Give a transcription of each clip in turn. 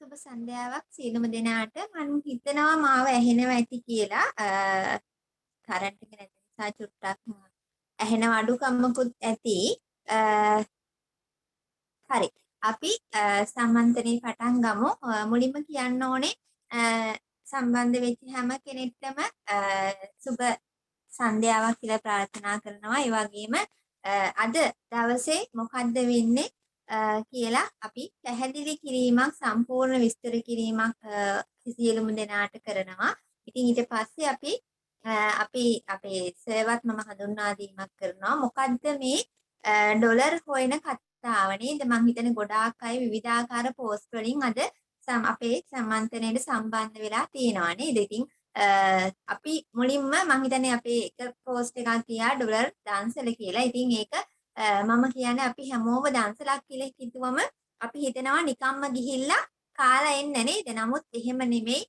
සුබ සන්ධ්‍යාවක් සියලුම දෙනාට. මම හිතනවා මාව ඇහෙනවා ඇති කියලා. කරන්ට් එක නැති නිසා චුට්ටක් ඇහෙන අඩුකමකුත් ඇති. හරි. අපි සම්මන්ත්‍රණේ පටන් ගමු. මුලින්ම කියන්න ඕනේ සම්බන්ධ වෙච්ච හැම කෙනෙක්ටම සුබ සන්ධ්‍යාවක් කියලා ප්‍රාර්ථනා කරනවා. ඒ වගේම අද දවසේ මොකද්ද වෙන්නේ කියලා අපි පැහැදිලි කිරීමක් සම්පූර්ණ විස්තර කිරීමක් සියලුම දෙනාට කරනවා. ඉතින් ඊට පස්සේ අපි අපේ සර්වත් මම හඳුන්වා දීමක් කරනවා. මොකද්ද මේ ඩොලර් හොයන කතාව නේද? මම හිතන්නේ ගොඩාක් අය විවිධාකාර පෝස්ට් වලින් අද අපේ සම්මන්ත්‍රණයට සම්බන්ධ වෙලා තියෙනවා නේද? ඉතින් අපි මුලින්ම මම හිතන්නේ අපේ එක පෝස්ට් එකක් තියා ඩොලර් දන්සල කියලා. ඉතින් ඒක මම කියන්නේ අපි හැමෝම දන්සලක් කියලා හිතුවම අපි හිතනවා නිකම්ම ගිහිල්ලා කාලා එන්න නේද? නමුත් එහෙම නෙමෙයි.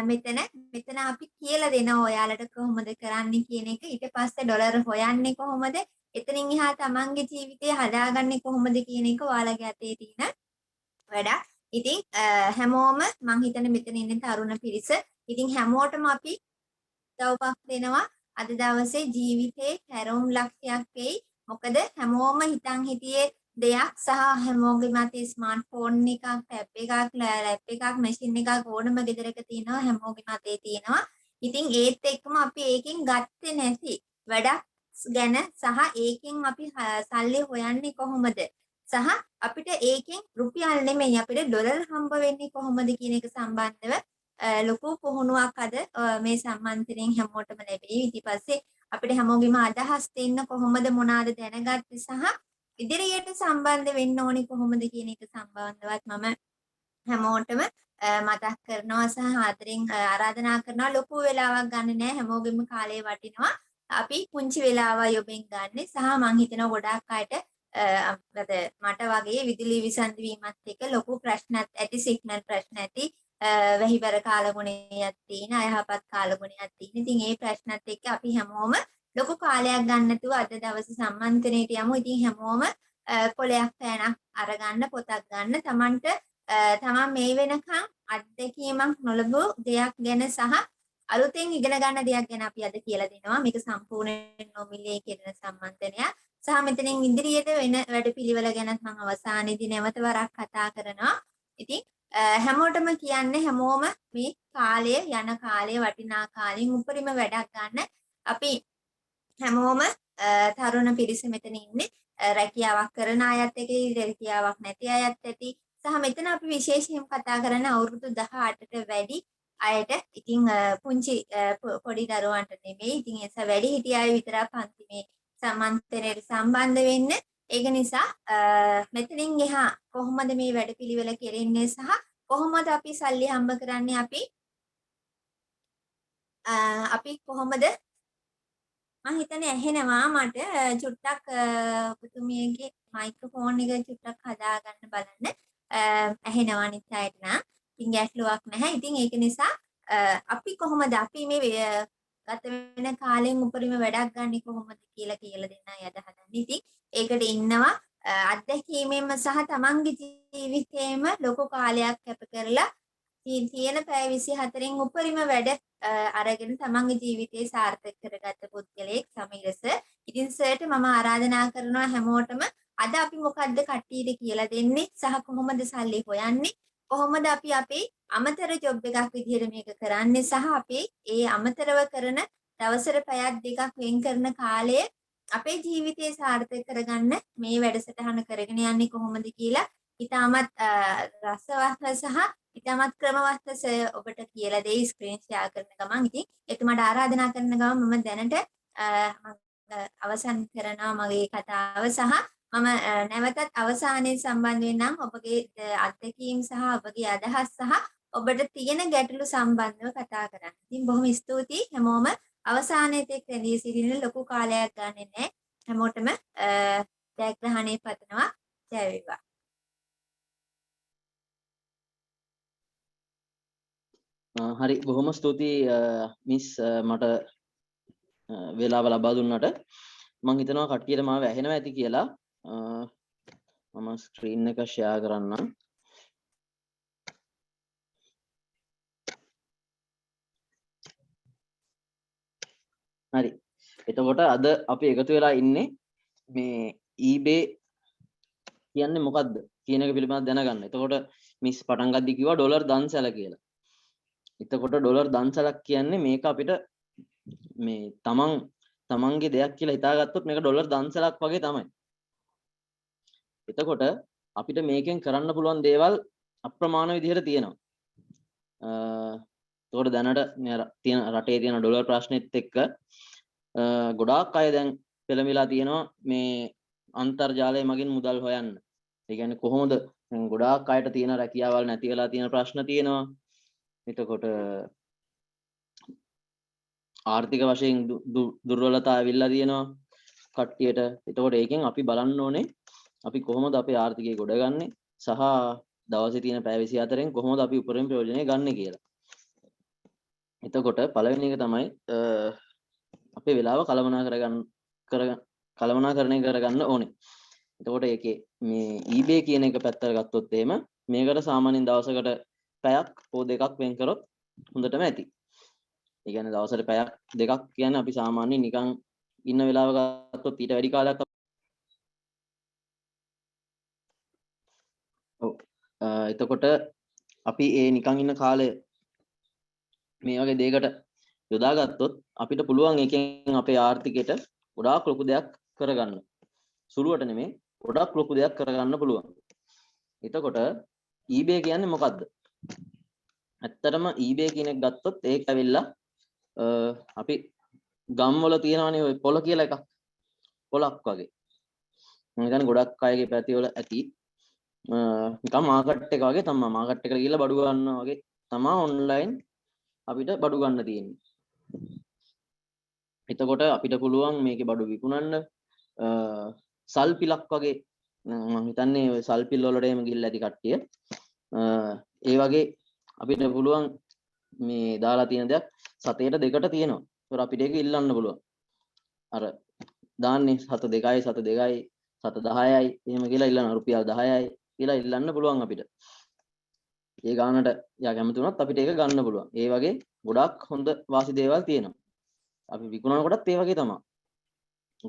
මෙතන අපි කියලා දෙනවා ඔයාලට කොහොමද කරන්නේ කියන එක. ඊට පස්සේ ඩොලර් හොයන්නේ කොහොමද? එතනින් එහා තමන්ගේ ජීවිතය හදාගන්නේ කොහොමද කියන එක ඔයාලගේ අතේ තියෙන වැඩක්. ඉතින් හැමෝම මං හිතන්නේ මෙතන ඉන්න තරුණ පිරිස ඉතින් හැමෝටම අපි උදව්වක් දෙනවා. අද දවසේ ජීවිතේ හැරවුම් ලක්ෂයක් වෙයි. මොකද හැමෝම හිතන් හිටියේ දෙයක් සහ හැමෝගෙම අතේ ස්මාර්ට්ෆෝන් එකක්, ටැබ් එකක්, ලැප් එකක්, මැෂින් එකක් ඕනම ගෙදරක තියෙනවා. හැමෝගෙම අතේ තියෙනවා. ඉතින් ඒත් එක්කම අපි ඒකෙන් ගත්තේ නැති වැඩක් ගැන සහ ඒකෙන් අපි සල්ලි හොයන්නේ කොහොමද? සහ අපිට ඒකෙන් රුපියල් නෙමෙයි අපිට ඩොලර් හම්බ වෙන්නේ කොහොමද කියන එක සම්බන්ධව ලොකු පුහුණුවක් අද මේ සම්මන්ත්‍රණයෙන් හැමෝටම ලැබෙයි. ඊට පස්සේ අපිට හැමෝගෙම අදහස් දෙන්න කොහොමද මොනවාද දැනගත්තේ සහ ඉදිරියට සම්බන්ධ වෙන්න ඕනේ කොහොමද කියන එක සම්බන්ධවත් මම හැමෝටම මතක් කරනවා සහ ආදරෙන් ආරාධනා කරනවා. ලොකු වෙලාවක් ගන්න නෑ. හැමෝගෙම කාලය වටිනවා. අපි පුංචි වෙලාවයි ඔබෙන් ගන්න සහ මං හිතනවා ගොඩාක් අයට මට වගේ විදුලි විසන්ධි වීමත් එක්ක ලොකු ප්‍රශ්නත් ඇති, සිග්නල් ප්‍රශ්න ඇති, වැහිබර කාලගුණයක් තියෙන, අයහපත් කාලගුණයක් තියෙන. ඉතින් මේ ප්‍රශ්නත් එක්ක අපි හැමෝම ලොකු කාලයක් ගන්න නැතුව අද දවසේ සම්මන්ත්‍රණයට යමු. ඉතින් හැමෝම කොලයක් පෑනක් අරගන්න, පොතක් ගන්න. තමන් මේ වෙනකන් අත්දැකීමක් නොලබු දෙයක් ගැන සහ අලුතෙන් ඉගෙන ගන්න දෙයක් ගැන අපි අද කියලා දෙනවා. මේක සම්පූර්ණයෙන් නොමිලේ කියන සම්මන්ත්‍රණයක්. සහ මෙතනින් ඉදිරියට වෙන වැඩපිළිවෙල ගැනත් මම අවසානයේදී නැවත වරක් කතා කරනවා. ඉතින් හැමෝටම කියන්නේ හැමෝම මේ කාලය යන කාලය වටිනා කාලෙන් උපරිම වැඩක් ගන්න. අපි හැමෝම තරුණ පිරිස මෙතන ඉන්නේ. රැකියාවක් කරන අයත් එක්ක රැකියාවක් නැති අයත් ඇති. සහ මෙතන අපි විශේෂයෙන් කතා කරන අවුරුදු 18ට වැඩි අයට. ඉතින් පුංචි පොඩි දරුවන්ට නෙමෙයි. ඉතින් ඒස වැඩි හිටිය අය විතරක් පන්ති මේ සම්මන්ත්‍රණයට සම්බන්ධ වෙන්න. ඒක නිසා මෙතනින් එහා කොහොමද මේ වැඩපිළිවෙල කෙරෙන්නේ සහ කොහොමද අපි සල්ලි හම්බ කරන්නේ අපි කොහොමද මම හිතන්නේ ඇහෙනවා මට චුට්ටක් පුතුමියගේ මයික්‍රොෆෝන් එක චුට්ටක් හදාගන්න බලන්න. ඇහෙනවා අනිත් අයට නම්. ඉතින් ගැටලුවක් නැහැ. ඉතින් ඒක නිසා අපි කොහොමද අපි මේ ගත වෙන කාලෙන් උපරිම වැඩක් ගන්න කොහොමද කියලා දෙන්නයි අද හදන්නේ. ඉතින් ඒකට ඉන්නවා අත්දැකීමෙන්ම සහ තමන්ගේ ජීවිතේම ලොකු කාලයක් කැප කරලා තියෙන පැය 24න් උපරිම වැඩ අරගෙන තමන්ගේ ජීවිතේ සාර්ථක කරගත්ත පුද්ගලයෙක් සමීරස. ඉතින් සර්ට මම ආරාධනා කරනවා හැමෝටම අද අපි මොකද්ද කට්ටියට කියලා දෙන්නේ සහ කොහොමද සල්ලි හොයන්නේ? කොහොමද අපි අපේ අමතර ජොබ් එකක් විදිහට මේක කරන්නේ සහ අපේ ඒ අමතරව කරන දවසට පැයක් දෙකක් වෙන් කරන කාලය අපේ ජීවිතේ සාර්ථක කරගන්න මේ වැඩසටහන කරගෙන යන්නේ කොහොමද කියලා ඉතාමත් රසවත් සහ ඉතාමත් ක්‍රමවත් ඔබට කියලා දෙයි ස්ක්‍රීන් ෂෙයා කරන ගමන්. ඉතින් එතුමාට ආරාධනා කරන ගමන් මම දැනට අවසන් කරනවා මගේ කතාව සහ මම නැවතත් අවසානයේ සම්බන්ධ වෙන්නම් ඔබගේ අත්දැකීම් සහ ඔබගේ අදහස් සහ ඔබට තියෙන ගැටලු සම්බන්ධව කතා කරන්න. ඉතින් බොහොම ස්තුතියි හැමෝම අවසානයේ තෙක් රැඳී සිටින ලොකු කාලයක් ගන්නෙ නැහැ. හැමෝටම ජයග්‍රහණය පතනවා. ජය වේවා. හරි බොහොම ස්තුතියි මිස් මට වේලාව ලබා දුන්නට. මම හිතනවා කට්ටියට මාව ඇහෙනවා ඇති කියලා. මම ස්ක්‍රීන් එක ෂෙයා කරන්නම්. හරි. එතකොට අද අපි එකතු වෙලා ඉන්නේ මේ eBay කියන්නේ මොකද්ද කියන එක පිළිබඳව දැනගන්න. එතකොට මිස් පටන් ගද්දි කිව්වා ඩොලර් දන්සැල කියලා. එතකොට ඩොලර් දන්සැලක් කියන්නේ මේක අපිට මේ තමන්ගේ දෙයක් කියලා හිතාගත්තොත් මේක ඩොලර් දන්සැලක් වගේ තමයි. එතකොට අපිට මේකෙන් කරන්න පුළුවන් දේවල් අප්‍රමාණ විදිහට තියෙනවා. එතකොට දැනට තියෙන රටේ තියෙන ඩොලර් ප්‍රශ්නෙත් එක්ක ගොඩාක් අය දැන් පෙළඹිලා තියෙනවා මේ අන්තර්ජාලය මගින් මුදල් හොයන්න. ඒ කියන්නේ කොහොමද ගොඩාක් අයට තියෙන රැකියාවල් නැති වෙලා තියෙන ප්‍රශ්න තියෙනවා. එතකොට ආර්ථික වශයෙන් දුර්වලතා ඇවිල්ලා තියෙනවා කට්ටියට. එතකොට ඒකෙන් අපි බලන්න ඕනේ අපි කොහොමද අපේ ආර්ථිකය ගොඩගන්නේ සහ දවසේ තියෙන පැය 24න් කොහොමද අපි උපරිම ප්‍රයෝජනය ගන්න කියලා. එතකොට පළවෙනි එක තමයි අපේ වෙලාව කළමනාකරණය කරගන්න ඕනේ. එතකොට ඒකේ මේ eBay කියන එක පැත්තට ගත්තොත් එහෙම මේකට සාමාන්‍යයෙන් දවසකට පැයක් හෝ දෙකක් වෙන් කරොත් හොඳටම ඇති. ඒ කියන්නේ දවසට පැයක් දෙකක් කියන්නේ අපි සාමාන්‍යයෙන් නිකන් ඉන්න වෙලාව ගත්තොත් ඊට වැඩි කාලයක් ඔව්. එතකොට අපි ඒ නිකන් ඉන්න කාලය මේ වගේ දෙයකට යොදාගත්තොත් අපිට පුළුවන් එකෙන් අපේ ආර්ථිකයට ගොඩාක් ලොකු දෙයක් කරගන්න. සුළුවට නෙමෙයි ගොඩක් ලොකු දෙයක් කරගන්න පුළුවන්. එතකොට eBay කියන්නේ මොකද්ද? ඇත්තටම eBay කියන එක ගත්තොත් ඒක ඇවිල්ලා අපි ගම්වල තියෙනවනේ ඔය පොළ කියලා එකක්. පොලක් වගේ. මම හිතන්නේ ගොඩක් අයගේ පැතිවල ඇති. නිකන් මාකට් එක වගේ තමයි. මාකට් එකට ගිහලා බඩු ගන්නවා වගේ තමයි ඔන්ලයින් අපිට බඩු ගන්න තියෙන්නේ. එතකොට අපිට පුළුවන් මේකේ බඩු විකුණන්න සල්පිලක් වගේ මම හිතන්නේ ඔය සල්පිල් වලට එහෙම ගිහිල්ලා ඇති කට්ටිය. ඒ වගේ අපිට පුළුවන් මේ දාලා තියෙන දෙයක් සතේට දෙකට තියෙනවා. ඒතර අපිට ඒක ඉල්ලන්න පුළුවන්. අර දාන්නේ 7 2යි 7 2යි 7 10යි එහෙම කියලා ඉල්ලන රුපියල් 10යි කියලා ඉල්ලන්න පුළුවන් අපිට. ඒ ගානට යා කැමති වුණත් අපිට ඒක ගන්න පුළුවන්. ඒ වගේ ගොඩාක් හොඳ වාසි දේවල් තියෙනවා. අපි විකුණනකොටත් ඒ වගේ තමයි.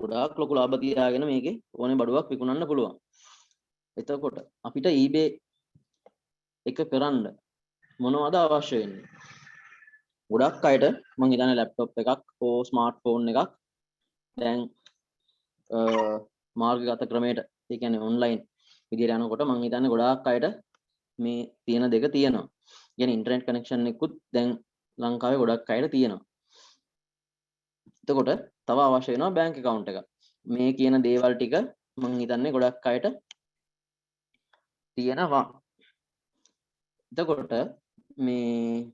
ගොඩාක් ලොකු ලාභ තියාගෙන මේකේ ඕනේ බඩුවක් විකුණන්න පුළුවන්. එතකොට අපිට eBay එක කරන්න මොනවද අවශ්‍ය වෙන්නේ? ගොඩක් අයට මම හිතන්නේ ලැප්ටොප් එකක් හෝ ස්මාර්ට්ෆෝන් එකක් දැන් මාර්ගගත ක්‍රමයට ඒ කියන්නේ ඔන්ලයින් විදියට යනකොට මම හිතන්නේ ගොඩාක් අයට මේ තියෙන දෙක තියෙනවා. කියන්නේ ඉන්ටර්නෙට් කනෙක්ෂන් එකකුත් දැන් ලංකාවේ ගොඩක් අයට තියෙනවා. එතකොට තව අවශ්‍ය වෙනවා බැංක් account එකක්. මේ කියන දේවල් ටික මම හිතන්නේ ගොඩක් අයට තියෙනවා. එතකොට මේ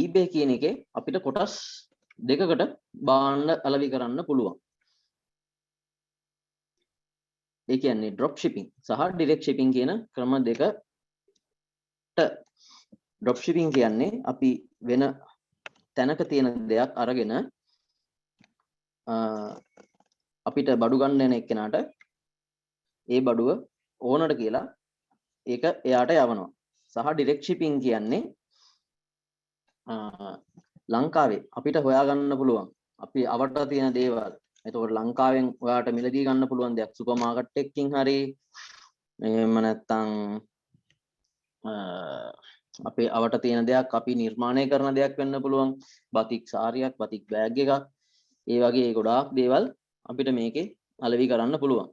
eBay කියන එකේ අපිට කොටස් දෙකකට භාණ්ඩ අලෙවි කරන්න පුළුවන්. ඒ කියන්නේ drop shipping සහ direct shipping කියන ක්‍රම දෙකට. drop shipping කියන්නේ අපි වෙන තැනක තියෙන දෙයක් අරගෙන අපිට බඩු ගන්න යන එක්කෙනාට ඒ බඩුව ඕනට කියලා ඒක එයාට යවනවා. සහ direct shipping කියන්නේ ලංකාවේ අපිට හොයාගන්න පුළුවන් අපි අවට තියෙන දේවල්. එතකොට ලංකාවෙන් ඔයාට මිලදී ගන්න පුළුවන් දෙයක් සුපර් මාකට් එකකින් හරි එහෙම නැත්නම් අපේ අවට තියෙන දෙයක් අපි නිර්මාණය කරන දෙයක් වෙන්න පුළුවන්. බතික් සාරියක්, බතික් බෑග් එකක්. ඒ වගේ ගොඩාක් දේවල් අපිට මේකේ අලෙවි කරන්න පුළුවන්.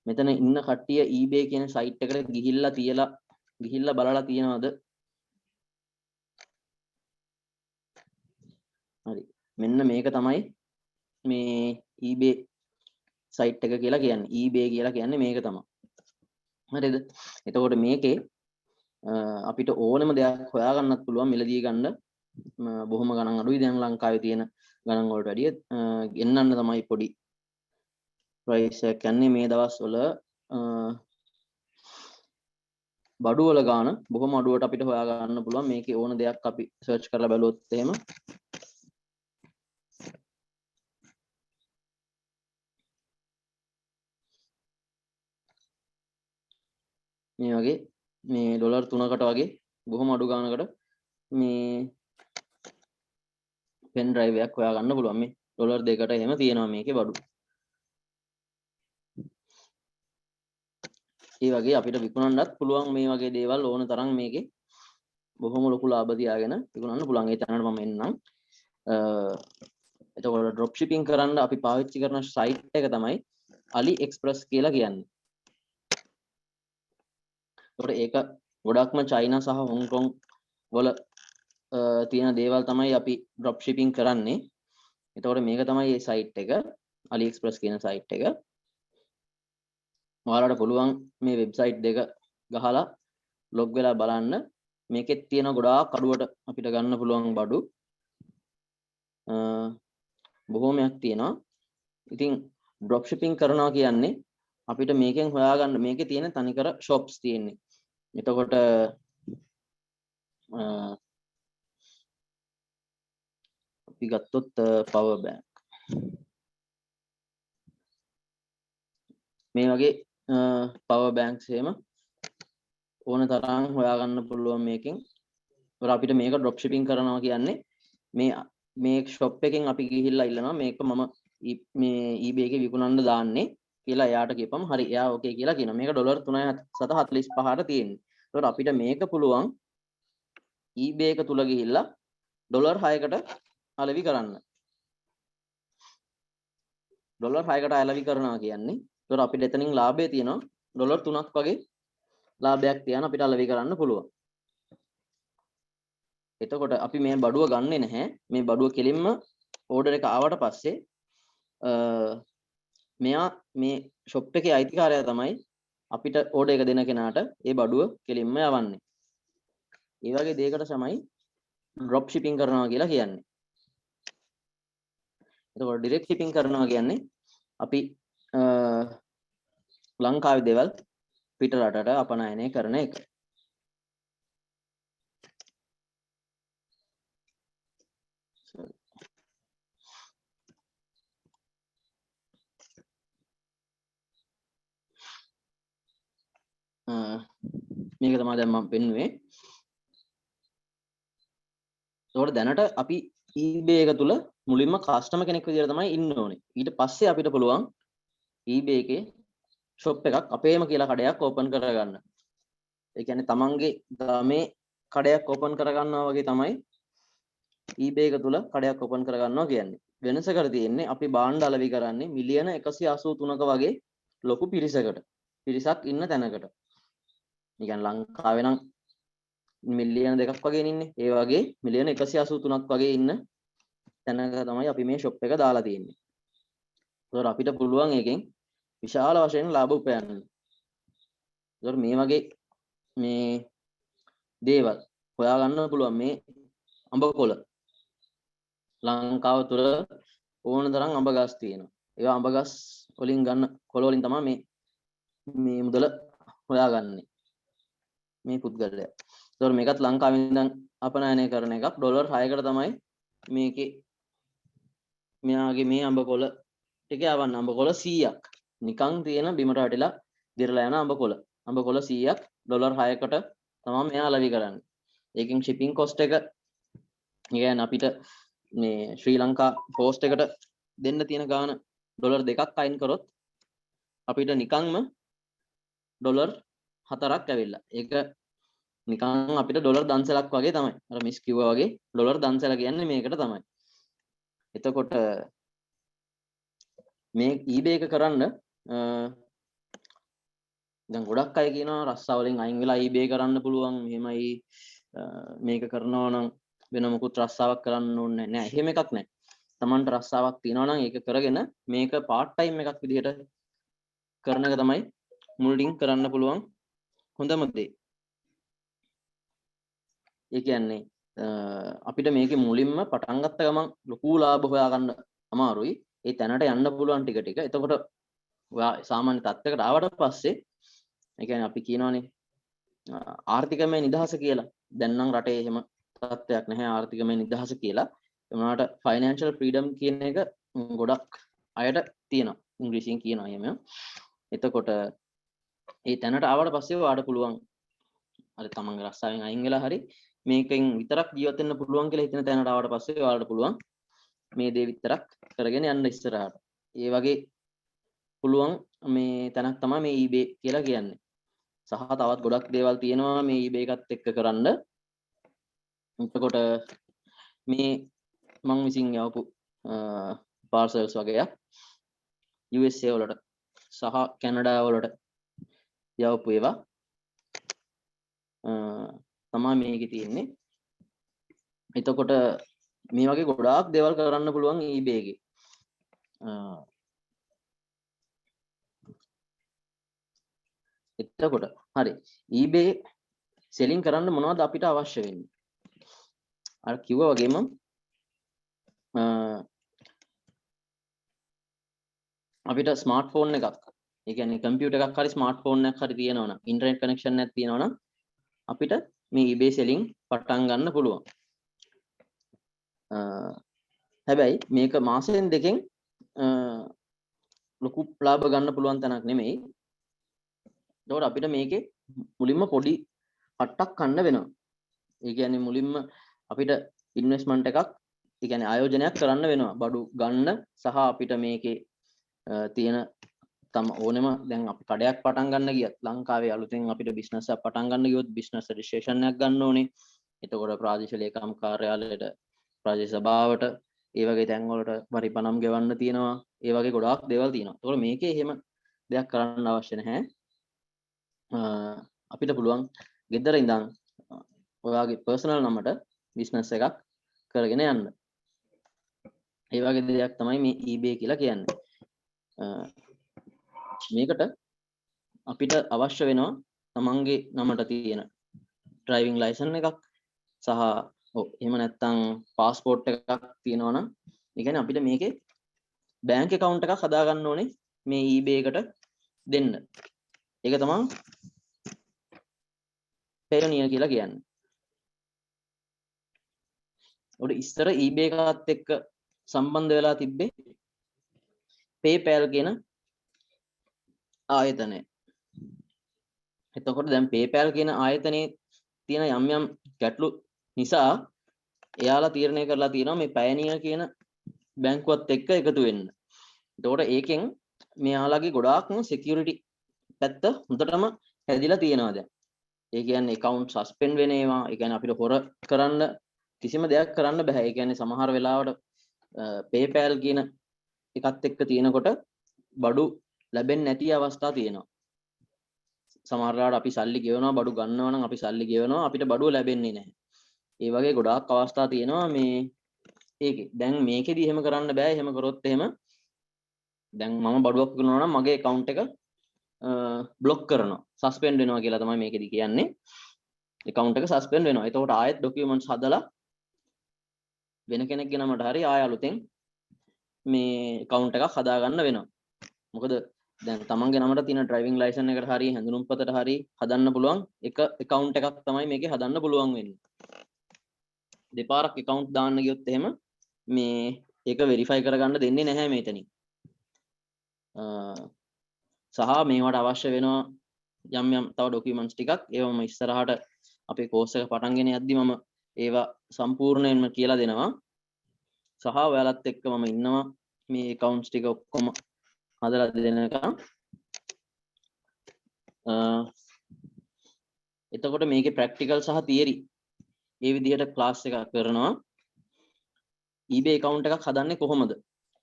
මෙතන ඉන්න කට්ටිය eBay කියන සයිට් එකට ගිහිල්ලා බලලා තියෙනවද? හරි. මෙන්න මේක තමයි මේ eBay සයිට් එක කියලා කියන්නේ. eBay කියලා කියන්නේ මේක තමයි. හරිද? එතකොට මේකේ අපිට ඕනම දෙයක් හොයාගන්නත් පුළුවන් මිලදී ගන්න බොහොම ගණන් අඩුයි දැන් ලංකාවේ තියෙන ගණන් වලට වැඩිය ගෙන්නන්න තමයි පොඩි ප්‍රයිස් එකක් යන්නේ මේ දවස්වල බඩු වල ගාන බොහොම අඩුවට අපිට හොයාගන්න පුළුවන් මේකේ ඕන දෙයක් අපි සර්ච් කරලා බැලුවොත් එහෙම මේ වගේ මේ ඩොලර් 3කට වගේ බොහොම අඩු ගානකට මේ පෙන් ඩ්‍රයිව් එකක් හොයා ගන්න පුළුවන්. මේ ඩොලර් 2කට එහෙම තියෙනවා මේකේ බඩු. ඒ වගේ අපිට විකුණන්නත් පුළුවන් මේ වගේ දේවල් ඕන තරම් මේකේ බොහොම ලොකු ලාභ තියාගෙන විකුණන්න පුළුවන්. ඒ තැනට මම එන්නම්. එතකොට ඩ්‍රොප් shipping කරන්න අපි පාවිච්චි කරන සයිට් එක තමයි AliExpress කියලා කියන්නේ. එතකොට ඒක ගොඩක්ම චයිනා සහ හොංකොං වල තියෙන දේවල් තමයි අපි ඩ්‍රොප් shipping කරන්නේ. එතකොට මේක තමයි මේ සයිට් එක AliExpress කියන සයිට් එක. ඔයාලට පුළුවන් මේ වෙබ්සයිට් දෙක ගහලා ලොග් වෙලා බලන්න. මේකෙත් තියෙන ගොඩාක් අඩුවට අපිට ගන්න පුළුවන් බඩු බොහෝමයක් තියෙනවා. ඉතින් ඩ්‍රොප් shipping කරනවා කියන්නේ අපිට මේකෙන් හොයාගන්න මේකේ තියෙන තනිකර shops තියෙන්නේ. එතකොට අපි ගත්තොත් power bank මේ වගේ power banks එහෙම ඕන තරම් හොයාගන්න පුළුවන් මේකෙන්. ඒතර අපිට මේක ඩ්‍රොප් shipping කරනවා කියන්නේ මේ shop එකෙන් අපි ගිහිල්ලා ඉල්ලනවා මේක මම මේ eBay එකේ විකුණන්න දාන්නේ කියලා එයාට කියපම හරි එයා ඕකේ කියලා කියනවා. මේක ඩොලර් 3.45ට තියෙන්නේ. ඒතර අපිට මේක පුළුවන් eBay එක තුල ගිහිල්ලා ඩොලර් 6කට අලෙවි කරන්න. ඩොලර් 6කට අලෙවි කරනවා කියන්නේ ඒතර අපිට එතනින් ලාභය තියෙනවා ඩොලර් 3ක් වගේ ලාභයක් තියන අපිට අලෙවි කරන්න පුළුවන්. එතකොට අපි මේ බඩුව ගන්නෙ නැහැ. මේ බඩුව කෙලින්ම ඕඩර් එක ආවට පස්සේ මෙයා මේ shop එකේ අයිතිකාරයා තමයි අපිට ඕඩර් එක දෙන කෙනාට ඒ බඩුව කෙලින්ම යවන්නේ. ඒ වගේ දෙයකට තමයි drop shipping කරනවා කියලා කියන්නේ. එතකොට direct shipping කරනවා කියන්නේ අපි ලංකාවේ දේවල් පිට රටට අපනයනය කරන එක. මේක තමයි දැන් මම පෙන්නුවේ. ඒකට දැනට අපි eBay එක තුල මුලින්ම කස්ටමර් කෙනෙක් විදිහට තමයි ඉන්න ඕනේ. ඊට පස්සේ අපිට පුළුවන් eBay එකේ shop එකක් අපේම කියලා කඩයක් ඕපන් කරගන්න. ඒ කියන්නේ තමන්ගේ ගමේ කඩයක් ඕපන් කරගන්නවා වගේ තමයි eBay එක තුල කඩයක් ඕපන් කරගන්නවා කියන්නේ. වෙනස කර තියෙන්නේ අපි භාණ්ඩ අලෙවි කරන්නේ මිලියන 183ක වගේ ලොකු පිරිසක් ඉන්න තැනකට. නිකන් ලංකාවේ නම් මිලියන 2ක් වගේ ඉන්නේ. ඒ වගේ මිලියන 183ක් වගේ ඉන්න තැනක තමයි අපි මේ shop එක දාලා තියෙන්නේ. ඒතකොට අපිට පුළුවන් එකෙන් විශාල වශයෙන් ලාභ උපයන්න. ඒතකොට මේ වගේ මේ දේවල් හොයාගන්න පුළුවන් මේ අඹ කොළ. ලංකාව තුළ ඕන තරම් අඹ ගස් තියෙනවා. ඒවා අඹ ගස් වලින් ගන්න කොළ වලින් තමයි මේ මුදල හොයාගන්නේ. මේ පුද්ගලයා. ඒතකොට මේකත් ලංකාවෙන් ඉඳන් අපනයනය කරන එකක්. ඩොලර් 6කට තමයි මේකේ මෙයාගේ මේ අඹ කොළ ටික යවන්න. අඹ කොළ 100ක්. නිකන් තියෙන බිමට වැටිලා දිරලා යන අඹ කොළ. අඹ කොළ 100ක් ඩොලර් 6කට තමයි මෙයා අලෙවි කරන්නේ. ඒකෙන් shipping cost එක කියන්නේ අපිට මේ ශ්‍රී ලංකා පෝස්ට් එකට දෙන්න තියෙන ගාණ ඩොලර් 2ක් අයින් කරොත් අපිට නිකන්ම ඩොලර් 4ක් ඇවිල්ලා. ඒක නිකන් අපිට ඩොලර් දන්සලක් වගේ තමයි. අර මිස් කිව්වා වගේ ඩොලර් දන්සල කියන්නේ මේකට තමයි. එතකොට මේ eBay එක කරන්න දැන් ගොඩක් අය කියනවා රස්සාවලින් අයින් වෙලා eBay කරන්න පුළුවන්. මෙහෙමයි මේක කරනවා නම් වෙන මොකුත් රස්සාවක් කරන්න ඕනේ නැහැ. එහෙම එකක් නැහැ. Tamanට රස්සාවක් තියෙනවා නම් ඒක කරගෙන මේක part time එකක් විදිහට කරන එක තමයි මුලින් කරන්න පුළුවන් හොඳම දේ. ඒ කියන්නේ අපිට මේකේ මුලින්ම පටන් ගත්ත ගමන් ලොකු ලාභ හොයාගන්න අමාරුයි. ඒ තැනට යන්න පුළුවන් ටික ටික. එතකොට ඔයා සාමාන්‍ය තත්ත්වයකට ආවට පස්සේ ඒ කියන්නේ අපි කියනවානේ ආර්ථිකමය නිදහස කියලා. දැන් නම් රටේ එහෙම තත්ත්වයක් නැහැ ආර්ථිකමය නිදහස කියලා. ඒ වුණාට financial freedom කියන එක ගොඩක් අයට තියෙනවා. ඉංග්‍රීසියෙන් කියනවා එහෙම. එතකොට ඒ තැනට ආවට පස්සේ ඔයාට පුළුවන් අර තමන්ගේ රස්සාවෙන් අයින් වෙලා හරි මේකෙන් විතරක් ජීවත් වෙන්න පුළුවන් කියලා හිතන තැනට ආවට පස්සේ ඔයාලට පුළුවන් මේ දේ විතරක් කරගෙන යන්න ඉස්සරහට. ඒ වගේ පුළුවන් මේ තැනක් තමයි මේ eBay කියලා කියන්නේ. සහ තවත් ගොඩක් දේවල් තියෙනවා මේ eBay එකත් එක්ක කරන්න. එතකොට මේ මං විසින් යවපු පාර්සල්ස් වගේක් USA වලට සහ කැනඩා වලට යවපු ඒවා තමයි මේකේ තියෙන්නේ. එතකොට මේ වගේ ගොඩාක් දේවල් කරන්න පුළුවන් eBay එකේ. එතකොට හරි eBay selling කරන්න මොනවද අපිට අවශ්‍ය වෙන්නේ? අර කිව්වා වගේම අපිට ස්මාර්ට්ෆෝන් එකක්, ඒ කියන්නේ කම්පියුටර් එකක් හරි ස්මාර්ට්ෆෝන් එකක් හරි තියෙනවනම්, ඉන්ටර්නෙට් කනෙක්ෂන් එකක් තියෙනවනම් අපිට මේ eBay selling පටන් ගන්න පුළුවන්. හැබැයි මේක මාසෙන් දෙකෙන් ලොකු ලාභ ගන්න පුළුවන් තැනක් නෙමෙයි. ඒකට අපිට මේකේ මුලින්ම පොඩි පට්ටක් ගන්න වෙනවා. ඒ කියන්නේ මුලින්ම අපිට ඉන්වෙස්ට්මන්ට් එකක්, ඒ කියන්නේ ආයෝජනයක් කරන්න වෙනවා. බඩු ගන්න සහ අපිට මේකේ තියෙන තම ඕනෙම දැන් අපි කඩයක් පටන් ගන්න ගියත් ලංකාවේ අලුතෙන් අපිට බිස්නස් එකක් පටන් ගන්න ගියොත් බිස්නස් රෙජිස්ට්‍රේෂන් එකක් ගන්න ඕනේ. එතකොට ප්‍රාදේශීය ලේකම් කාර්යාලයට, ප්‍රාදේශීය සභාවට, ඒ වගේ තැන් වලට පරිපණම් ගෙවන්න තියෙනවා. ඒ වගේ ගොඩාක් දේවල් තියෙනවා. ඒතකොට මේකේ එහෙම දෙයක් කරන්න අවශ්‍ය නැහැ. අපිට පුළුවන් ගෙදර ඉඳන් ඔයාගේ පර්සනල් නමට බිස්නස් එකක් කරගෙන යන්න. ඒ වගේ දෙයක් තමයි මේ eBay කියලා කියන්නේ. මේකට අපිට අවශ්‍ය වෙනවා තමන්ගේ නමට තියෙන ඩ්‍රයිවිං ලයිසන් එකක් සහ එහෙම නැත්නම් පාස්පෝර්ට් එකක් තියෙනවා නම් ඒ කියන්නේ අපිට මේකේ බැංක් account එකක් හදා ගන්න ඕනේ මේ eBay එකට දෙන්න. ඒක තමයි පයෝනියර් කියලා කියන්නේ. උඩ ඉස්සර eBay එකත් එක්ක සම්බන්ධ වෙලා තිබ්බේ PayPal කියන ආයතනය. එතකොට දැන් PayPal කියන ආයතනයේ තියෙන යම් යම් ගැටලු නිසා එයාලා තීරණය කරලා තියෙනවා මේ පයෝනියර් කියන බැංකුවත් එක්ක එකතු වෙන්න. එතකොට ඒකෙන් මෙයාලගේ ගොඩාක්ම security පැත්ත හොඳටම හැදිලා තියෙනවා දැන්. ඒ කියන්නේ account suspend වෙන ඒවා, ඒ කියන්නේ අපිට හොර කරන්න කිසිම දෙයක් කරන්න බෑ. ඒ කියන්නේ සමහර වෙලාවට PayPal කියන එකත් එක්ක තියෙනකොට බඩු ලැබෙන්නේ නැති අවස්ථා තියෙනවා. සමහර වෙලාවට අපි සල්ලි ගෙවනවා, බඩු ගන්නවා නම් අපි සල්ලි ගෙවනවා, අපිට බඩුව ලැබෙන්නේ නැහැ. ඒ වගේ ගොඩාක් අවස්ථා තියෙනවා මේ ඒකේ. දැන් මේකෙදි එහෙම කරන්න බෑ. එහෙම කරොත් එහෙම දැන් මම බඩුවක් විකුණනවා නම් මගේ account එක බ්ලොක් කරනවා, සස්පෙන්ඩ් වෙනවා කියලා තමයි මේකෙදි කියන්නේ. account එක සස්පෙන්ඩ් වෙනවා. එතකොට ආයෙත් documents හදලා වෙන කෙනෙක්ගේ නමට හරි ආය අලුතෙන් මේ account එකක් හදා ගන්න වෙනවා. මොකද දැන් තමන්ගේ නමට තියෙන ඩ්‍රයිවිං ලයිසන් එකට හරි හැඳුනුම්පතට හරි හදන්න පුළුවන් එක account එකක් තමයි මේකේ හදන්න පුළුවන් වෙන්නේ. දෙපාරක් account දාන්න ගියොත් එහෙම මේ ඒක වෙරිෆයි කරගන්න දෙන්නේ නැහැ මේතනින්. සහ මේවට අවශ්‍ය වෙනවා යම් යම් තව ඩොකියුමන්ට්ස් ටිකක්. ඒවම ඉස්සරහට අපේ කෝස් එක පටන්ගෙන යද්දි මම ඒවා සම්පූර්ණයෙන්ම කියලා දෙනවා. සහ ඔයාලත් එක්ක මම ඉන්නවා මේ accounts ටික ඔක්කොම හදලා දෙනකම්. එතකොට මේකේ ප්‍රැක්ටිකල් සහ තියරි මේ විදිහට ක්ලාස් එකක් කරනවා. eBay account එකක් හදන්නේ කොහොමද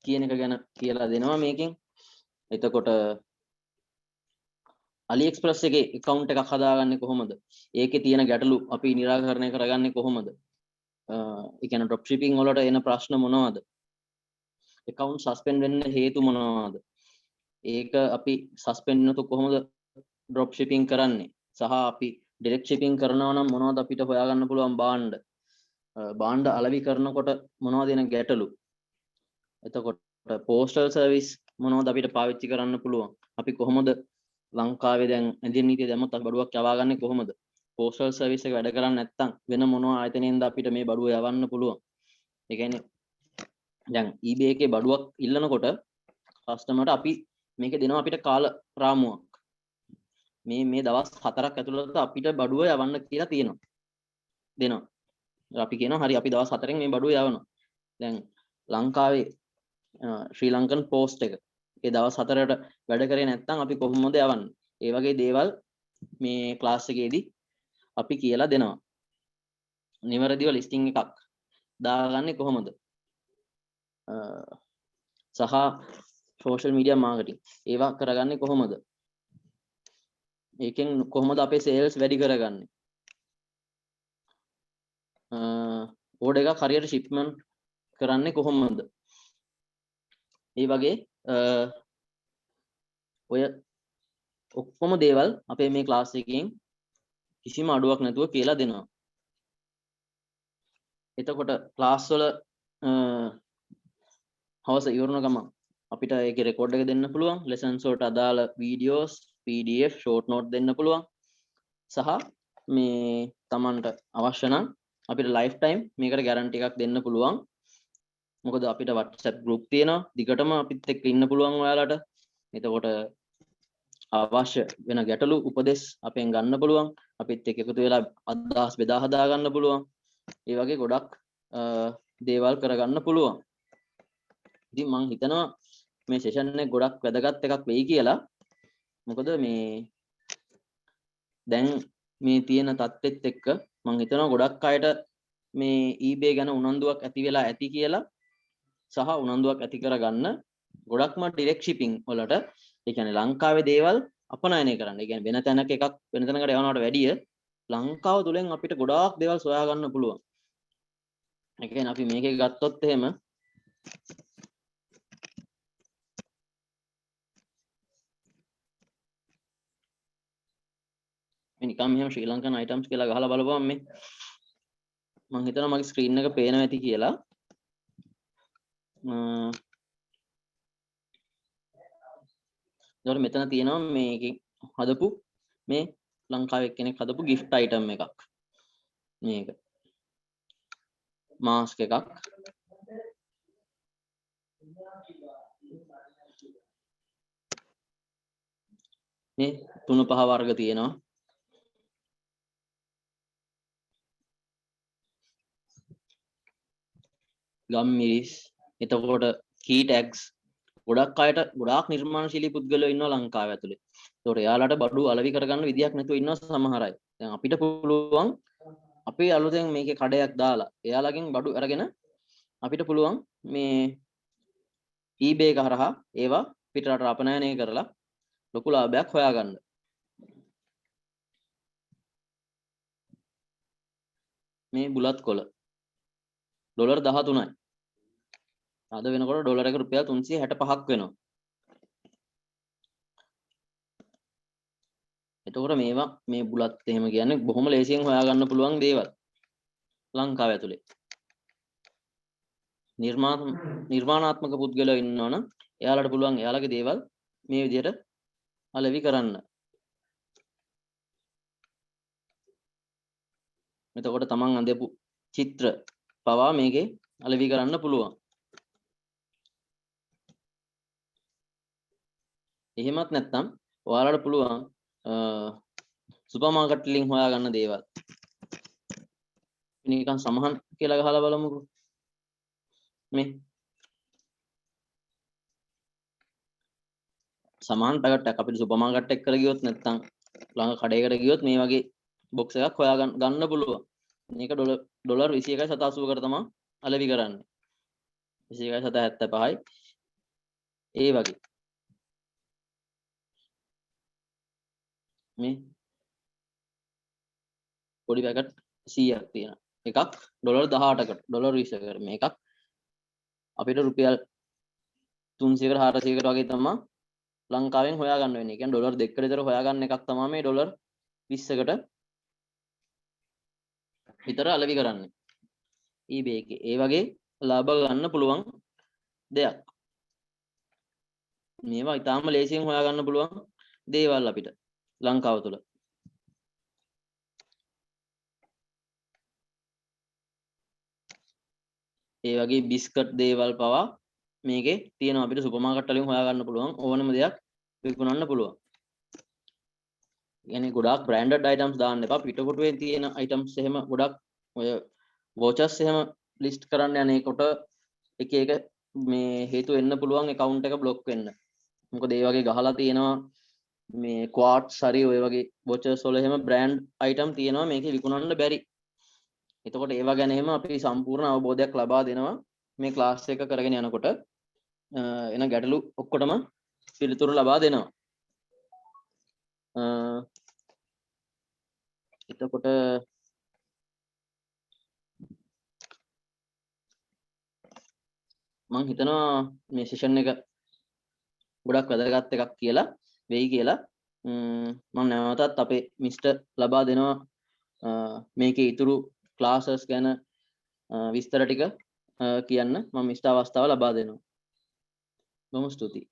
කියන එක ගැන කියලා දෙනවා මේකෙන්. එතකොට AliExpress එකේ account එකක් හදාගන්නේ කොහොමද? ඒකේ තියෙන ගැටලු අපි निराකරණය කරගන්නේ කොහොමද? ඒ කියන්නේ drop shipping වලට එන ප්‍රශ්න මොනවද? account suspend වෙන්න හේතු මොනවද? ඒක අපි suspend වෙනතු කොහොමද drop shipping කරන්නේ? සහ අපි direct shipping කරනවා නම් මොනවද අපිට හොයාගන්න පුළුවන් භාණ්ඩ? භාණ්ඩ අලෙවි කරනකොට මොනවද එන ගැටලු? එතකොට postal service මොනවද අපිට පාවිච්චි කරන්න පුළුවන්? අපි කොහොමද ලංකාවේ දැන් ඇඳින් නීතිය දැම්මත් අපි බඩුවක් යවාගන්නේ කොහොමද? postal service එක වැඩ කරන්නේ නැත්නම් වෙන මොනවා ආයතනෙන්ද අපිට මේ බඩුව යවන්න පුළුවන්? ඒ කියන්නේ දැන් eBay එකේ බඩුවක් ඉල්ලනකොට කස්ටමර්ට අපි මේක දෙනවා අපිට කාල රාමුවක්. මේ දවස් 4ක් ඇතුළත අපිට බඩුව යවන්න කියලා තියෙනවා. දෙනවා. අපි කියනවා හරි අපි දවස් 4න් මේ බඩුව යවනවා. දැන් ලංකාවේ ශ්‍රී ලංකන් පෝස්ට් එක ඒ දවස් 4ට වැඩ කරේ නැත්නම් අපි කොහොමද යවන්නේ? ඒ වගේ දේවල් මේ ක්ලාස් එකේදී අපි කියලා දෙනවා. නිවැරදිව ලිස්ටිං එකක් දාගන්නේ කොහොමද? සහ සෝෂල් මීඩියා මාකටිං ඒවා කරගන්නේ කොහොමද? ඒකෙන් කොහොමද අපේ සේල්ස් වැඩි කරගන්නේ? ඕඩර් එකක් හරියට ෂිප්මන්ට් කරන්නේ කොහොමද? ඒ වගේ ඔය ඔක්කොම දේවල් අපේ මේ ක්ලාස් එකකින් කිසිම අඩුවක් නැතුව කියලා දෙනවා. එතකොට ක්ලාස් වල හවස ඉවරන ගමන් අපිට ඒකේ රෙකෝඩ් එක දෙන්න පුළුවන්. ලෙසන්ස් වලට අදාළ වීඩියෝස්, PDF, ෂෝට් නෝට් දෙන්න පුළුවන්. සහ මේ Tamanට අවශ්‍ය නම් අපිට ලයිෆ් ටයිම් මේකට ගැරන්ටි එකක් දෙන්න පුළුවන්. මොකද අපිට WhatsApp group තියෙනවා. දිගටම අපිත් එක්ක ඉන්න පුළුවන් ඔයාලට. එතකොට අවශ්‍ය වෙන ගැටලු උපදෙස් අපෙන් ගන්න පුළුවන්. අපිත් එක්ක එකතු වෙලා අදහස් බෙදා හදා ගන්න පුළුවන්. ඒ වගේ ගොඩක් දේවල් කරගන්න පුළුවන්. ඉතින් මම හිතනවා මේ සෙෂන් එක ගොඩක් වැදගත් එකක් වෙයි කියලා. මොකද මේ දැන් මේ තියෙන තත්ත්වෙත් එක්ක මම හිතනවා ගොඩක් අයට මේ eBay ගැන උනන්දුවක් ඇති වෙලා ඇති කියලා සහ උනන්දුවක් ඇති කරගන්න ගොඩක්ම ඩිරෙක්ට් shipping වලට ඒ කියන්නේ ලංකාවේ දේවල් අපනයනය කරන්න. ඒ කියන්නේ වෙන තැනක එකක් වෙන තැනකට යවනවට වැඩිය ලංකාව තුලින් අපිට ගොඩාක් දේවල් සොයා ගන්න පුළුවන්. ඒ කියන්නේ අපි මේකේ ගත්තොත් එහෙම මේ නිකම් මෙහෙම ශ්‍රී ලංකන් items කියලා ගහලා බලපුවම මේ මම හිතනවා මගේ ස්ක්‍රීන් එක පේනවා ඇති කියලා. ඒතකොට මෙතන තියෙනවා මේකේ හදපු මේ ලංකාවේ කෙනෙක් හදපු gift item එකක්. මේක මාස්ක් එකක්. මේ 3-5 වර්ග තියෙනවා. ගම් මිරිස්. එතකොට key tags ගොඩක් අයට ගොඩාක් නිර්මාණශීලී පුද්ගලයෝ ඉන්නවා ලංකාව ඇතුලේ. ඒතකොට එයාලට බඩු අලෙවි කරගන්න විදියක් නැතුව ඉන්නවා සමහර අය. දැන් අපිට පුළුවන් අපේ අලුතෙන් මේකේ කඩයක් දාලා එයාලගෙන් බඩු අරගෙන අපිට පුළුවන් මේ eBay එක හරහා ඒවා පිටරට අපනයනය කරලා ලොකු ලාභයක් හොයාගන්න. මේ බුලත් කොළ ඩොලර් 13යි. අද වෙනකොට ඩොලර් එක රුපියල් 365ක් වෙනවා. එතකොට මේවා මේ බුලත් එහෙම කියන්නේ බොහොම ලේසියෙන් හොයාගන්න පුළුවන් දේවල් ලංකාව ඇතුලේ. නිර්මාණාත්මක පුද්ගලයෝ ඉන්නවනම් එයාලට පුළුවන් එයාලගේ දේවල් මේ විදිහට අලෙවි කරන්න. එතකොට තමන් අඳපු චිත්‍ර පවා මේකේ අලෙවි කරන්න පුළුවන්. එහෙමත් නැත්නම් ඔයාලට පුළුවන් සුපර් මාකට් වලින් හොයාගන්න දේවල්. නිකන් සමහන් කියලා ගහලා බලමුකෝ. මේ සමාන් පැකට් එකක් අපිට සුපර් මාකට් එකකට ගියොත් නැත්නම් ළඟ කඩේකට ගියොත් මේ වගේ බොක්ස් එකක් හොයා ගන්න පුළුවන්. මේක ඩොලර් 21.80කට තමයි අලෙවි කරන්නේ. 21.75යි. ඒ වගේ. මේ පොඩි පැකට් 100ක් තියෙන එකක් ඩොලර් 18කට ඩොලර් 20කට මේකක් අපිට රුපියල් 300කට 400කට වගේ තමයි ලංකාවෙන් හොයාගන්න වෙන්නේ. ඒ කියන්නේ ඩොලර් 2කට විතර හොයාගන්න එකක් තමයි මේ ඩොලර් 20කට විතර අලෙවි කරන්නේ eBay එකේ. ඒ වගේ ලාභ ගන්න පුළුවන් දෙයක්. මේවා ඉතාම ලේසියෙන් හොයාගන්න පුළුවන් දේවල් අපිට ලංකාව තුළ. ඒ වගේ බිස්කට් දේවල් පවා මේකේ තියෙනවා. අපිට සුපර් මාකට් වලින් හොයාගන්න පුළුවන් ඕනම දෙයක් විකුණන්න පුළුවන්. يعني ගොඩාක් බ්‍රෑන්ඩඩ් අයිටම්ස් දාන්න එපා. පිටකොටුවේ තියෙන අයිටම්ස් එහෙම ගොඩක් ඔය වෝචර්ස් එහෙම ලිස්ට් කරන්න යනකොට එක එක මේ හේතු වෙන්න පුළුවන් account එක block වෙන්න. මොකද ඒ වගේ ගහලා තියෙනවා මේ quartz හරි ඔය වගේ වෝචර්ස් වල එහෙම brand item තියෙනවා මේකේ විකුණන්න බැරි. එතකොට ඒවා ගැන එහෙම අපි සම්පූර්ණ අවබෝධයක් ලබා දෙනවා මේ ක්ලාස් එක කරගෙන යනකොට. එන ගැටලු ඔක්කොටම පිළිතුරු ලබා දෙනවා. එතකොට මම හිතනවා මේ සෙෂන් එක ගොඩක් වැදගත් එකක් කියලා වෙයි කියලා. මම නැවතත් අපේ මිස්ටර් ලබා දෙනවා මේකේ ඉතුරු ක්ලාසස් ගැන විස්තර ටික කියන්න මම මිස්ටර් අවස්ථාව ලබා දෙනවා. බොහොම ස්තුතියි.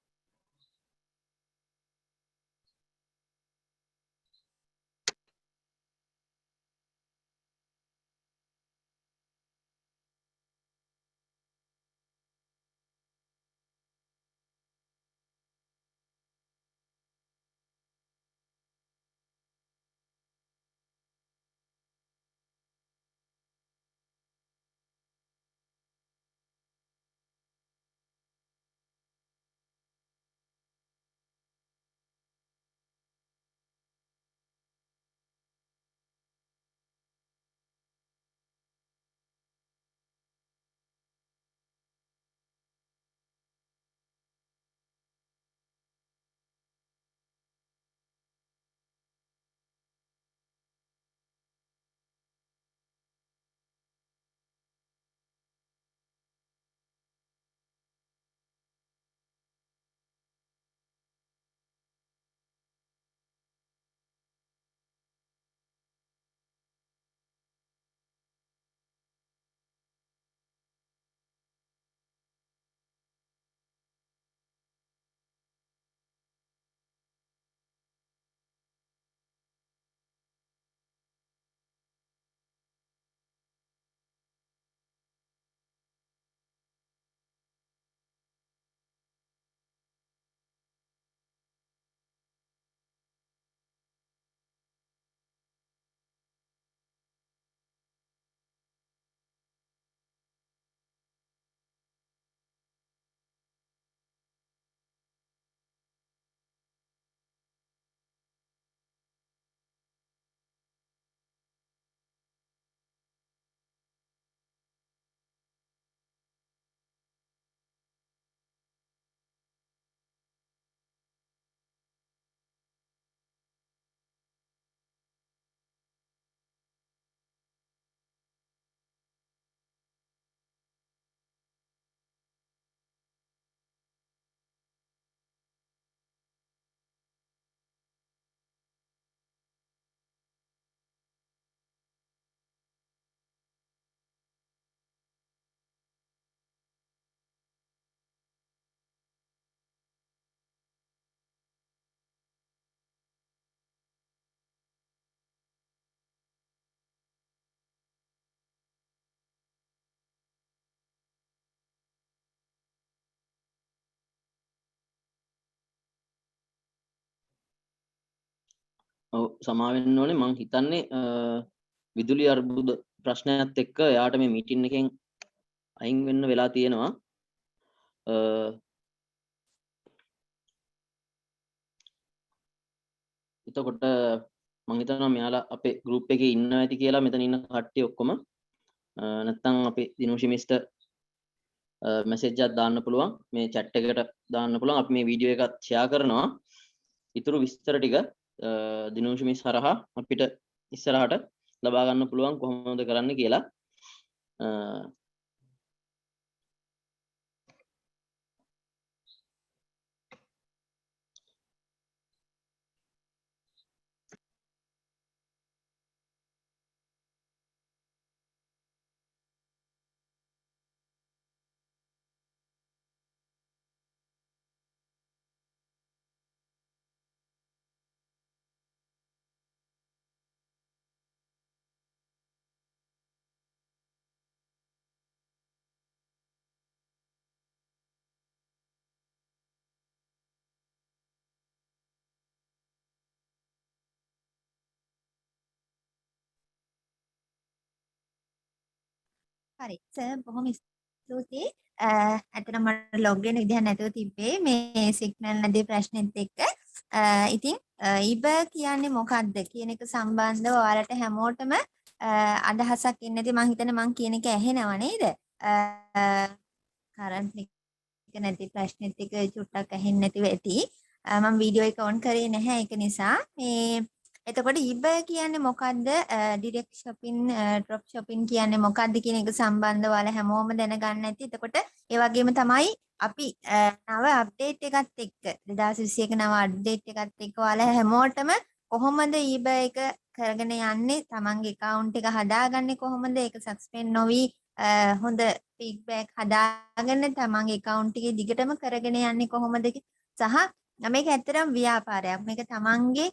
ඔව් සමා වෙන්න ඕනේ. මං හිතන්නේ විදුලි අර්බුද ප්‍රශ්නයත් එක්ක එයාට මේ මීටින් එකෙන් අයින් වෙන්න වෙලා තියෙනවා. එතකොට මං හිතනවා මෙයාලා අපේ group එකේ ඉන්නවා ඇති කියලා මෙතන ඉන්න කට්ටිය ඔක්කොම. නැත්තම් අපේ දිනුෂි මිස්ටර් මැසේජ් එකක් දාන්න පුළුවන්. මේ chat එකට දාන්න පුළුවන්. අපි මේ වීඩියෝ එකත් share කරනවා. ඊටු විස්තර ටික දිනුෂි මිස් හරහා අපිට ඉස්සරහට ලබා ගන්න පුළුවන් කොහොමද කරන්න කියලා. හරි. සර් බොහොම ස්තුතියි. ඇත්තටම මට ලොග් වෙන විදිහක් නැතුව තිබ්බේ මේ සිග්නල් නැති ප්‍රශ්නෙත් එක්ක. ඉතින් ඉබ කියන්නේ මොකක්ද කියන එක සම්බන්ධව ඔයාලට හැමෝටම අදහසක් එන්නේ නැති මං හිතන්නේ මං කියන එක ඇහෙනව නේද? කරන්ට් එක නැති ප්‍රශ්නෙත් එක්ක චුට්ටක් ඇහෙන්නේ නැතිව ඇති. මම වීඩියෝ එක ඔන් කරේ නැහැ ඒක නිසා මේ එතකොට eBay කියන්නේ මොකද්ද? ඩිරෙක්ට් shopping, drop shopping කියන්නේ මොකද්ද කියන එක සම්බන්ධව ඔයාලා හැමෝම දැනගන්න ඇති. එතකොට ඒ වගේම තමයි අපි නව අප්ඩේට් එකත් එක්ක 2021 නව අප්ඩේට් එකත් එක්ක ඔයාලා හැමෝටම කොහොමද eBay එක කරගෙන යන්නේ? තමන්ගේ account එක හදාගන්නේ කොහොමද? ඒක suspend නොවි හොඳ feedback හදාගෙන තමන්ගේ account එකේ දිගටම කරගෙන යන්නේ කොහොමද? සහ මේක ඇත්තටම ව්‍යාපාරයක්. මේක තමන්ගේ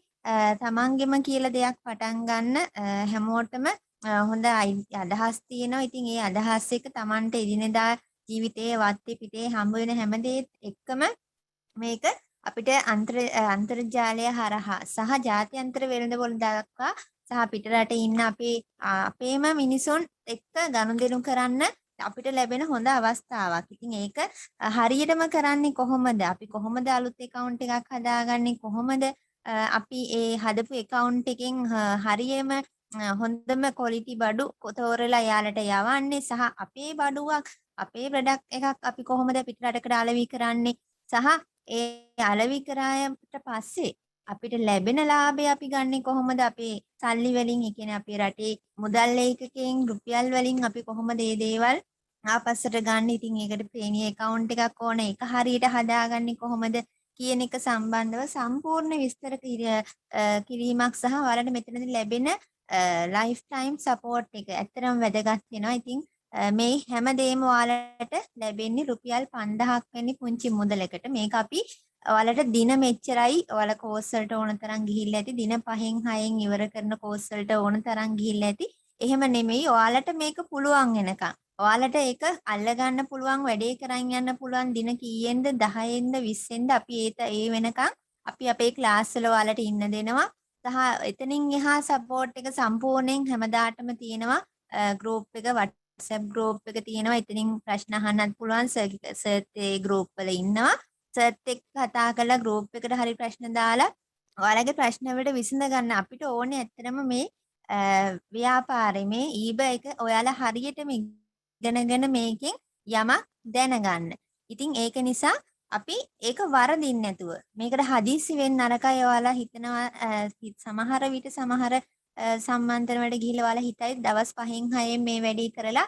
තමන්ගෙම කියලා දෙයක් පටන් ගන්න හැමෝටම හොඳ අදහස් තියෙනවා. ඉතින් ඒ අදහස් එක තමන්ට එදිනෙදා ජීවිතයේ වත්තේ පිටේ හම්බ වෙන හැමදේත් එක්කම මේක අපිට අන්තර්ජාලය හරහා සහ ජාත්‍යන්තර වෙළඳපොළ දක්වා සහ පිටරට ඉන්න අපේම මිනිසුන් එක්ක ගනුදෙනු කරන්න අපිට ලැබෙන හොඳ අවස්ථාවක්. ඉතින් ඒක හරියටම කරන්නේ කොහොමද? අපි කොහොමද අලුත් account එකක් හදාගන්නේ? කොහොමද අපි ඒ හදපු account එකෙන් හරියම හොඳම quality බඩු තෝරලා යාලට යවන්නේ සහ අපේ බඩුවක් අපේ product එකක් අපි කොහොමද පිටරටකට අලෙවි කරන්නේ සහ ඒ අලෙවි කරායට පස්සේ අපිට ලැබෙන ලාභය අපි ගන්නෙ කොහොමද අපේ සල්ලි වලින් ඒ කියන්නේ අපේ රටේ මුදල් ලේකකයෙන් රුපියල් වලින් අපි කොහොමද මේ දේවල් ආපස්සට ගන්න. ඉතින් ඒකට ප්‍රේමී account එකක් ඕන. ඒක හරියට හදාගන්නේ කොහොමද කියන එක සම්බන්ධව සම්පූර්ණ විස්තර කිරීමක් සහ ඔයාලට මෙතනදී ලැබෙන ලයිෆ් ටයිම් සපෝට් එක ඇත්තටම වැදගත් වෙනවා. ඉතින් මේ හැමදේම ඔයාලට ලැබෙන්නේ රුපියල් 5000ක් වෙනි පුංචි මුදලකට. මේක අපි ඔයාලට දින මෙච්චරයි ඔයාලා කෝස් වලට ඕන තරම් ගිහිල්ලා ඇති. දින 5න් 6න් ඉවර කරන කෝස් වලට ඕන තරම් ගිහිල්ලා ඇති. එහෙම නෙමෙයි ඔයාලට මේක පුළුවන් වෙනකන්. ඔයාලට ඒක අල්ලගන්න පුළුවන් වැඩේ කරන් යන්න පුළුවන් දින කීයෙන්ද 10ෙන්ද 20ෙන්ද අපි ඒ වෙනකන් අපි අපේ ක්ලාස් වල ඔයාලට ඉන්න දෙනවා. සහ එතනින් එහා සපෝට් එක සම්පූර්ණයෙන් හැමදාටම තියෙනවා. ගෲප් එක WhatsApp ගෲප් එක තියෙනවා. එතනින් ප්‍රශ්න අහන්නත් පුළුවන්. සර්ත් ඒ ගෲප් වල ඉන්නවා. සර්ත් එක්ක කතා කරලා ගෲප් එකට හරි ප්‍රශ්න දාලා ඔයාලගේ ප්‍රශ්න වලට විසඳ ගන්න අපිට ඕනේ ඇත්තටම මේ ව්‍යාපාරේ මේ eBay එක ඔයාලා හරියටම ඉගෙනගෙන මේකෙන් යමක් දැනගන්න. ඉතින් ඒක නිසා අපි ඒක වරදින්න නැතුව මේකට හදිස්සි වෙන්න නරකයි. ඔයාලා හිතනවා සමහර විට සමහර සම්මන්ත්‍රණ වලට ගිහිල්ලා ඔයාලා හිතයි දවස් 5න් 6න් මේ වැඩේ කරලා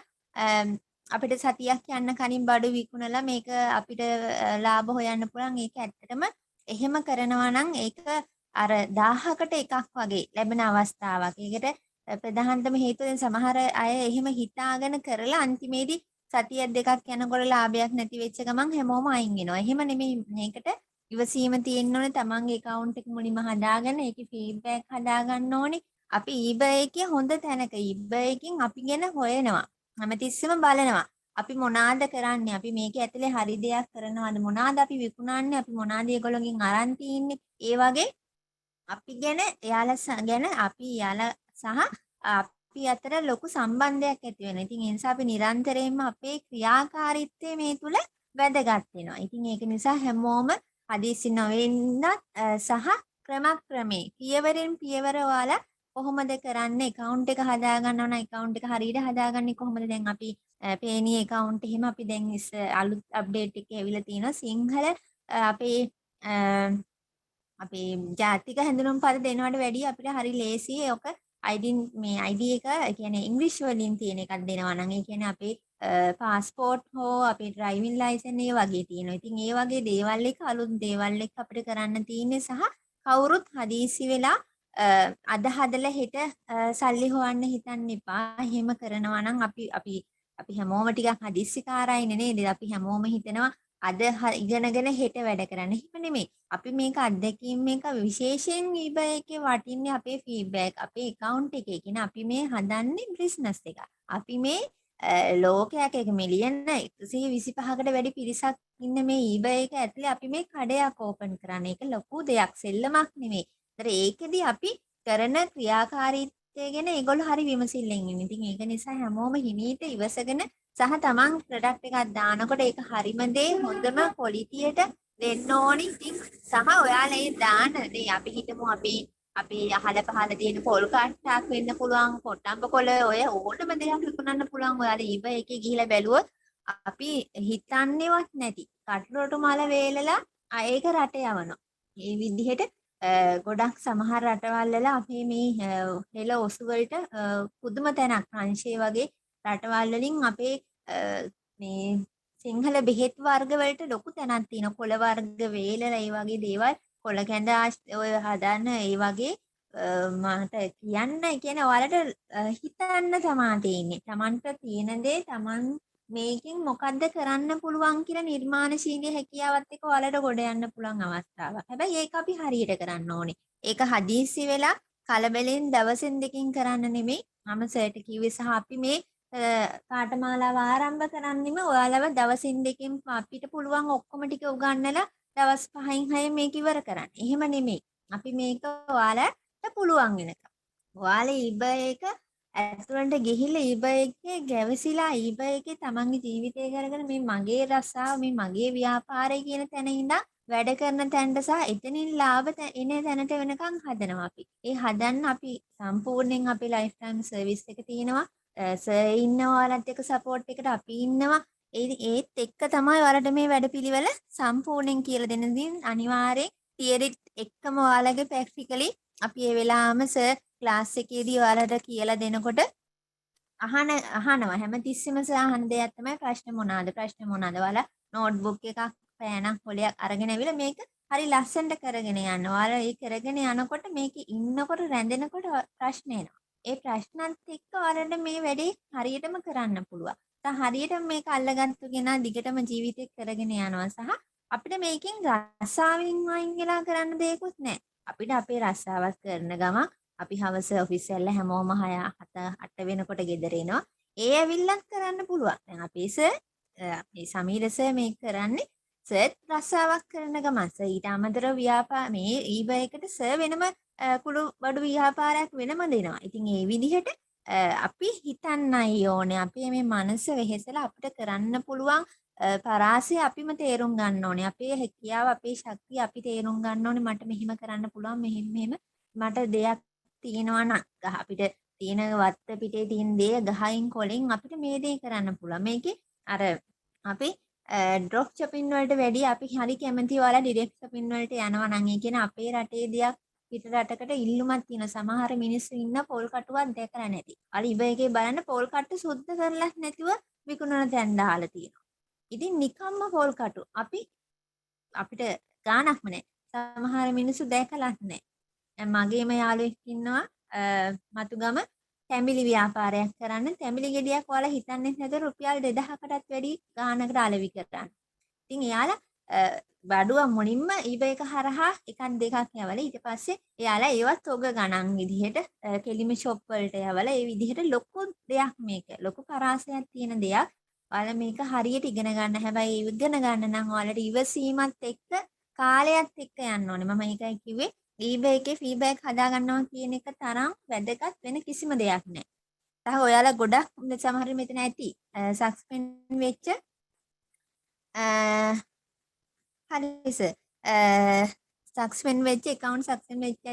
අපිට සතියක් යන්න කලින් බඩු විකුණලා මේක අපිට ලාභ හොයන්න පුළුවන්. ඒක ඇත්තටම එහෙම කරනවා නම් ඒක අර 1000කට එකක් වගේ ලැබෙන අවස්ථාවක්. ඒකට ප්‍රධානතම හේතුව දැන් සමහර අය එහෙම හිතාගෙන කරලා අන්තිමේදී සතියක් දෙකක් යනකොට ලාභයක් නැති වෙච්ච ගමන් හැමෝම අයින් වෙනවා. එහෙම නෙමෙයි මේකට ඉවසීම තියෙන්න ඕනේ. තමන්ගේ account එක මුලින්ම හදාගන්න. ඒකේ feedback හදාගන්න ඕනේ. අපි eBay එකේ හොඳ තැනක eBay එකෙන් අපි ගැන හොයනවා. හැමතිස්සෙම බලනවා. අපි මොනවාද කරන්නේ? අපි මේක ඇතුලේ හරි දෙයක් කරනවද? මොනවාද අපි විකුණන්නේ? අපි මොනවාද ඒගොල්ලෝගෙන් අරන් තින්නේ? ඒ වගේ අපි ගැන එයාලා ගැන අපි එයාලා සහ අපි අතර ලොකු සම්බන්ධයක් ඇති වෙනවා. ඉතින් ඒ නිසා අපි නිරන්තරයෙන්ම අපේ ක්‍රියාකාරීත්වය මේ තුල වැදගත් වෙනවා. ඉතින් ඒක නිසා හැමෝම හදිසි නොවෙන්නත් සහ ක්‍රමක්‍රමේ පියවරෙන් පියවර ඔයාලා කොහොමද කරන්නේ? account එක හදා ගන්නව නම් account එක හරියට හදාගන්නේ කොහොමද? දැන් අපි පේනී account එහෙම අපි දැන් අලුත් අප්ඩේට් එකේ ඇවිල්ලා තියෙනවා. සිංහල අපේ ජාතික හැඳුනුම් පද දෙනවට වැඩිය අපිට හරි ලේසි ඔක ID මේ ID එක කියන්නේ ඉංග්‍රීසි වලින් තියෙන එකක් දෙනවා නම් ඒ කියන්නේ අපේ පාස්පෝර්ට් හෝ අපේ ඩ්‍රයිවිං ලයිසන් ඒ වගේ තියෙනවා. ඉතින් ඒ වගේ දේවල් එක අලුත් දේවල් එක අපිට කරන්න තියෙන්නේ සහ කවුරුත් හදිසි වෙලා අද හදලා හෙට සල්ලි හොයන්න හිතන්න එපා. එහෙම කරනවා නම් අපි හැමෝම ටිකක් හදිස්සිකාරයිනේ නේද? අපි හැමෝම හිතනවා අද ඉගෙනගෙන හෙට වැඩ කරන්න. එහෙම නෙමෙයි. අපි මේක අත්දැකීම් එක විශේෂයෙන් eBay එකේ වටින්නේ අපේ feedback අපේ account එකේ. කියන අපි මේ හදන්නේ business එක. අපි මේ ලෝකයක් එක මිලියන 125කට වැඩි පිරිසක් ඉන්න මේ eBay එක ඇතුලේ අපි මේ කඩයක් ඕපන් කරන්නේ. ඒක ලොකු දෙයක්. සෙල්ලමක් නෙමෙයි. ඒතර ඒකෙදි අපි කරන ක්‍රියාකාරීත්වය තත්ත්වය ගැන ඒගොල්ලෝ හරි විමසිල්ලෙන් ඉන්නේ. ඉතින් ඒක නිසා හැමෝම හිමීට ඉවසගෙන සහ තමන් ප්‍රොඩක්ට් එකක් දානකොට ඒක හරිම දේ හොඳම ක්වොලිටියට දෙන්න ඕනි. ඉතින් සහ ඔයාලා ඒ දාන දේ අපි හිතමු අපි අහල පහල තියෙන පොල් කට්ටක් වෙන්න පුළුවන්, කොට්ටම්බ කොළ ඔය ඕනම දෙයක් විකුණන්න පුළුවන්. ඔයාලා eBay එකේ ගිහිලා බැලුවොත් අපි හිතන්නේවත් නැති කටුරොටු මල වේලලා ඒක රට යවනවා. මේ විදිහට ගොඩක් සමහර රටවල් වල අපේ මේ හෙළ ඔසු වලට පුදුම තැනක් ප්‍රංශේ වගේ රටවල් වලින් අපේ මේ සිංහල බෙහෙත් වර්ග වලට ලොකු තැනක් තියෙනවා. කොළ වර්ග වේලලා ඒ වගේ දේවල් කොළ කැඳ ඔය හදන්න ඒ වගේ මට කියන්න කියන්නේ ඔයාලට හිතන්න තමයි තියෙන්නේ. Tamanට තියෙන දේ Taman මේකෙන් මොකද්ද කරන්න පුළුවන් කියලා නිර්මාණශීලී හැකියාවත් එක්ක ඔයාලට ගොඩ යන්න පුළුවන් අවස්ථාවක්. හැබැයි ඒක අපි හරියට කරන්න ඕනේ. ඒක හදිස්සි වෙලා කලබලෙන් දවසෙන් දෙකකින් කරන්න නෙමෙයි. මම සර්ට කිව්වේ සහ අපි මේ පාඨමාලාව ආරම්භ කරන්නෙම ඔයාලව දවසින් දෙකකින් අපිට පුළුවන් ඔක්කොම ටික උගන්වලා දවස් 5න් 6න් මේක ඉවර කරන්න. එහෙම නෙමෙයි. අපි මේක ඔයාලට පුළුවන් වෙනකම්. ඔයාලා eBay එක ඇතුළට ගිහිල්ලා eBay එකේ ගැවසිලා eBay එකේ තමන්ගේ ජීවිතය කරගෙන මේ මගේ රස්සාව මේ මගේ ව්‍යාපාරය කියන තැන ඉඳන් වැඩ කරන තැනට සහ එතනින් ලාභ එන තැනට වෙනකන් හදනවා අපි. ඒ හදන්න අපි සම්පූර්ණයෙන් අපේ ලයිෆ් ටයිම් සර්විස් එක තියෙනවා. සර් ඉන්නවා ඔයාලත් එක්ක සපෝට් එකට අපි ඉන්නවා. ඒත් එක්ක තමයි ඔයාලට මේ වැඩපිළිවෙල සම්පූර්ණයෙන් කියලා දෙන්න දින් අනිවාර්යෙන් තියරිත් එක්කම ඔයාලගේ ප්‍රැක්ටිකලි අපි ඒ වෙලාවම සර් ක්ලාස් එකේදී ඔයාලට කියලා දෙනකොට අහනවා හැමතිස්සෙම සර් අහන දෙයක් තමයි ප්‍රශ්න මොනවාද ඔයාලා නෝට්බුක් එකක් පෑනක් පොලයක් අරගෙන ඇවිල්ලා මේක හරි ලස්සනට කරගෙන යන්න. ඔයාලා ඒ කරගෙන යනකොට මේක ඉන්නකොට රැඳෙනකොට ප්‍රශ්න එනවා. ඒ ප්‍රශ්නත් එක්ක ඔයාලට මේ වැඩේ හරියටම කරන්න පුළුවන්. හරියටම මේක අල්ලගත්තු කෙනා දිගටම ජීවිතේ කරගෙන යනවා සහ අපිට මේකෙන් රස්සාවෙන් වයින් වෙලා කරන්න දෙයක්වත් නැහැ. අපිට අපේ රස්සාවක් කරන ගමන් අපි හවස ඔෆිස් වල හැමෝම 6 7 8 වෙනකොට ගෙදර එනවා. ඒ ඇවිල්ලත් කරන්න පුළුවන්. දැන් අපේ මේ සමීර සර් මේක කරන්නේ සර් රස්සාවක් කරන ගමන් සර් ඊට අමතරව මේ eBay එකට සර් වෙනම කුළු බඩු ව්‍යාපාරයක් වෙනම දෙනවා. ඉතින් ඒ විදිහට අපි හිතන්නයි ඕනේ. අපේ මේ මනස වෙහෙසලා අපිට කරන්න පුළුවන් පරාසය අපිම තේරුම් ගන්න ඕනේ. අපේ හැකියාව, අපේ ශක්තිය අපි තේරුම් ගන්න ඕනේ. මට මෙහෙම කරන්න පුළුවන්, මෙහෙම මට දෙයක් තියෙනවා නම් අපිට තියෙන වත්ත පිටේ තියෙන දේ ගහින් කොලින් අපිට මේ දේ කරන්න පුළුවන්. මේකේ අර අපි ඩ්‍රොප් shopping වලට වැඩිය අපි හරි කැමති ඔයාලා ඩිරෙක්ට් shopping වලට යනවා නම් ඒ කියන්නේ අපේ රටේ දෙයක් පිට රටකට ඉල්ලුමක් තියෙන සමහර මිනිස්සු ඉන්න පොල් කටුවක් දැකලා නැති. අර eBay එකේ බලන්න පොල් කට්ටු සුද්ධ කරලා නැතිව විකුණන තැන් දාලා තියෙනවා. ඉතින් නිකම්ම පොල් කටු අපිට ගාණක්ම නැහැ. සමහර මිනිස්සු දැකලත් නැහැ. මගේම යාළුවෙක් ඉන්නවා මතුගම තැඹිලි ව්‍යාපාරයක් කරන්න. තැඹිලි ගෙඩියක් ඔයාලා හිතන්නේ නැතුව රුපියල් 2000කටත් වැඩි ගාණකට අලෙවි කරන්න. ඉතින් එයාලා බඩුව මුලින්ම eBay එක හරහා එකක් දෙකක් යවලා ඊට පස්සේ එයාලා ඒවත් ඔග ගණන් විදිහට කෙලිම ෂොප් වලට යවලා ඒ විදිහට ලොකු දෙයක් මේක. ලොකු පරාසයක් තියෙන දෙයක්. ඔයාලා මේක හරියට ඉගෙන ගන්න. හැබැයි ඉගෙන ගන්න නම් ඔයාලට ඉවසීමත් එක්ක කාලයත් එක්ක යන්න ඕනේ. මම ඒකයි කිව්වේ eBay එකේ ෆීඩ්බැක් හදා ගන්නවා කියන එක තරම් වැදගත් වෙන කිසිම දෙයක් නැහැ. තව ඔයාලා ගොඩක් සමහර මෙතන ඇති සස්පෙන්ඩ් වෙච්ච හරි සර් සස්පෙන්ඩ් වෙච්ච account සස්පෙන්ඩ් වෙච්ච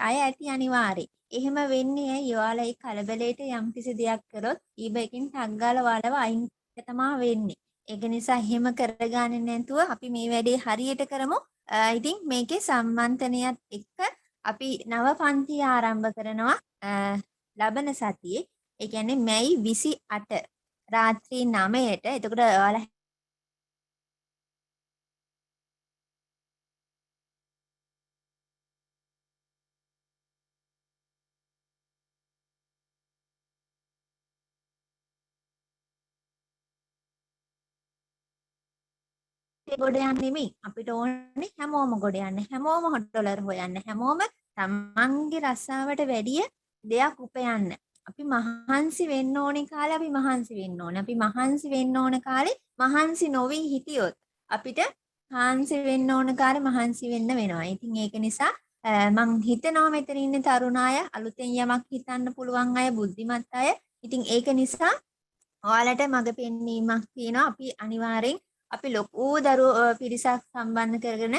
අය ඇති අනිවාර්යයෙන්. එහෙම වෙන්නේ ඇයි? ඔයාලා ඒ කලබලයට යම්කිසි දෙයක් කරොත් eBay එකෙන් ටග් ගාලා ඔයාලව අයින් තමයි වෙන්නේ. ඒක නිසා එහෙම කරගන්නේ නැතුව අපි මේ වැඩේ හරියට කරමු. ඉතින් මේකේ සම්මන්ත්‍රණයත් එක්ක අපි නව පන්ති ආරම්භ කරනවා ලබන සතියේ. ඒ කියන්නේ මැයි 28 රාත්‍රී 9ට. එතකොට ඔයාලා ගොඩ යන්න නෙමෙයි අපිට ඕනේ හැමෝම ගොඩ යන්න හැමෝම හොට් ඩොලර් හොයන්න හැමෝම තමන්ගේ රස්සාවට වැඩිය දෙයක් උපයන්න අපි මහන්සි වෙන්න ඕනේ කාලේ අපි මහන්සි වෙන්න ඕනේ අපි මහන්සි වෙන්න ඕන කාලේ මහන්සි නොවි හිටියොත් අපිට මහන්සි වෙන්න ඕන කාලේ මහන්සි වෙන්න වෙනවා. ඉතින් ඒක නිසා මං හිතනවා මෙතන ඉන්න තරුණ අය අලුතෙන් යමක් හිතන්න පුළුවන් අය බුද්ධිමත් අය. ඉතින් ඒක නිසා ඔයාලට මඟ පෙන්වීමක් තියෙනවා. අපි අනිවාර්යෙන් අපි ලොකු දරුවෝ පිරිසක් සම්බන්ධ කරගෙන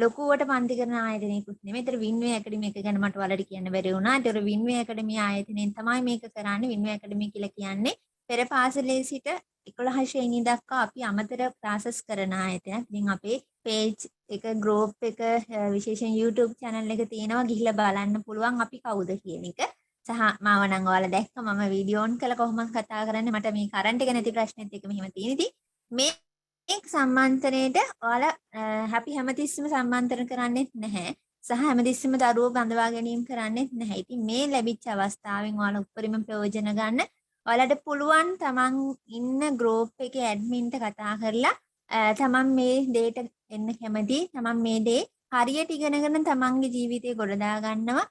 ලොකුවට පන්ති කරන ආයතනයකුත් නෙමෙයි. ඒතර වින්වේ ඇකඩමි එක ගැන මට ඔයාලට කියන්න බැරි වුණා. ඒතර වින්වේ ඇකඩමි ආයතනයෙන් තමයි මේක කරන්නේ. වින්වේ ඇකඩමි කියලා කියන්නේ පෙර පාසලේ සිට 11 ශ්‍රේණිය දක්වා අපි අමතර ක්ලාසස් කරන ආයතනයක්. ඉතින් අපේ page එක group එක විශේෂයෙන් YouTube channel එක තියෙනවා. ගිහිල්ලා බලන්න පුළුවන් අපි කවුද කියන එක. සහ මාව නම් ඔයාලා දැක්ක මම වීඩියෝ ඔන් කළා කොහොමද කතා කරන්නේ මට මේ කරන්ට් එක නැති ප්‍රශ්නෙත් එක මෙහෙම තියෙන ඉතින් මේ සම්මන්ත්‍රණයට ඔයාලා අපි හැමතිස්සෙම සම්මන්ත්‍රණ කරන්නේත් නැහැ සහ හැමතිස්සෙම දරුවෝ බඳවා ගැනීම කරන්නේත් නැහැ. ඉතින් මේ ලැබිච්ච අවස්ථාවෙන් ඔයාලා උපරිම ප්‍රයෝජන ගන්න. ඔයාලට පුළුවන් තමන් ඉන්න ගෲප් එකේ ඇඩ්මින්ට කතා කරලා තමන් මේ දේට එන්න කැමති තමන් මේ දේ හරියට ඉගෙනගෙන තමන්ගේ ජීවිතේ ගොඩදා ගන්නවා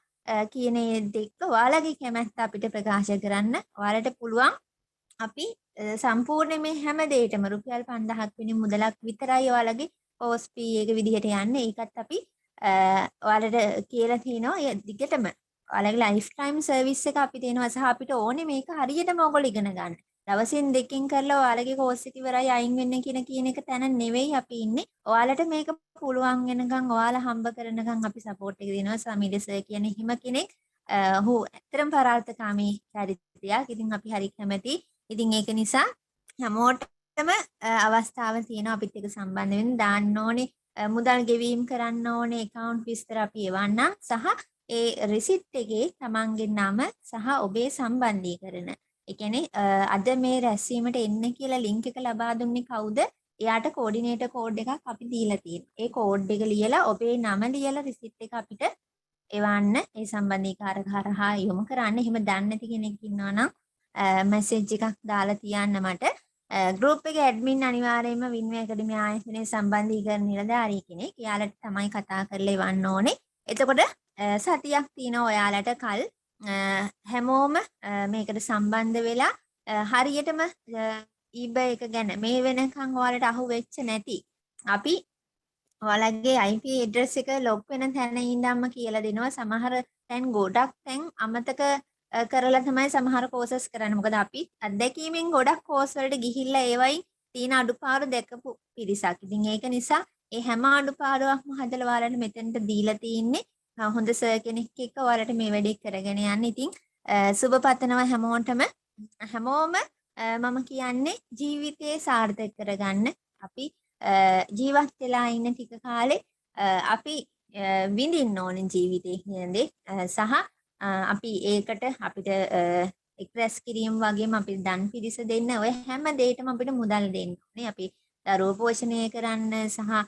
කියන දෙක ඔයාලගේ කැමැත්ත අපිට ප්‍රකාශ කරන්න. ඔයාලට පුළුවන් අපි සම්පූර්ණ මේ හැම දෙයකම රුපියල් 5000ක් වෙන මුදලක් විතරයි ඔයාලගේ කෝස් ෆී එක විදිහට යන්නේ. ඒකත් අපි ඔයාලට කියලා තිනවා. ඒ දිගටම ඔයාලගේ ලයිෆ් ටයිම් සර්විස් එක අපි දෙනවා සහ අපිට ඕනේ මේක හරියටම ඔයගොල්ලෝ ඉගෙන ගන්න. දවසින් දෙකකින් කරලා ඔයාලගේ කෝස් එක ඉවරයි අයින් වෙන්න කියන එක තැන නෙවෙයි අපි ඉන්නේ. ඔයාලට මේක පුළුවන් වෙනකන් ඔයාලා හම්බ කරනකන් අපි සපෝට් එක දෙනවා. සමිල සර් කියන හිම කෙනෙක්. ඔහු ඇත්තටම පරාර්ථකාමී චරිතයක්. ඉතින් අපි හරි කැමතියි. ඉතින් ඒක නිසා හැමෝටම අවස්ථාව තියෙනවා අපිත් එක්ක සම්බන්ධ වෙන්න. දාන්න ඕනේ මුදල් ගෙවීම කරන්න ඕනේ account විස්තර අපි එවන්නම් සහ ඒ රිසිට් එකේ තමන්ගේ නම සහ ඔබේ සම්බන්ධීකරණ. ඒ කියන්නේ අද මේ රැස්වීමට එන්න කියලා link එක ලබා දුන්නේ කවුද? එයාට කෝඩිනේටර් කෝඩ් එකක් අපි දීලා තියෙනවා. ඒ කෝඩ් එක ලියලා ඔබේ නම ලියලා රිසිට් එක අපිට එවන්න. ඒ සම්බන්ධීකාරක හරහා යොමු කරන්න. එහෙම දන්නේ නැති කෙනෙක් ඉන්නවා නම් මැසේජ් එකක් දාලා තියන්න මට. ගෲප් එකේ ඇඩ්මින් අනිවාර්යයෙන්ම වින්වේ ඇකඩමි ආයතනයේ සම්බන්ධීකරණ නිලධාරී කෙනෙක්. එයාලට තමයි කතා කරලා එවන්න ඕනේ. එතකොට සතියක් තියෙනවා ඔයාලට කල් හැමෝම මේකට සම්බන්ධ වෙලා හරියටම eBay එක ගැන මේ වෙනකන් ඔයාලට අහු වෙච්ච නැති අපි ඔයාලගේ IP address එක log වෙන තැන ඉඳන්ම කියලා දෙනවා. සමහර තැන් ගොඩක් තැන් අමතක කරලා තමයි සමහර courses කරන්නේ. මොකද අපි අත්දැකීමෙන් ගොඩක් course වලට ගිහිල්ලා ඒවයි තියෙන අඩුපාඩු දැකපු පිරිසක්. ඉතින් ඒක නිසා ඒ හැම අඩුපාඩුවක්ම හදලා ඔයාලට මෙතනට දීලා තින්නේ. හොඳ සර් කෙනෙක් එක්ක ඔයාලට මේ වැඩේ කරගෙන යන්න. ඉතින් සුබ පතනවා හැමෝම මම කියන්නේ ජීවිතේ සාර්ථක කරගන්න. අපි ජීවත් වෙලා ඉන්න ටික කාලේ අපි විඳින්න ඕනේ ජීවිතේ කියන දේ සහ අපි ඒකට අපිට එක්රැස් කිරීම වගේම අපි දන් පිරිස දෙන්න ඔය හැම දෙයකම අපිට මුදල් දෙන්න ඕනේ. අපි දරුවෝ පෝෂණය කරන්න සහ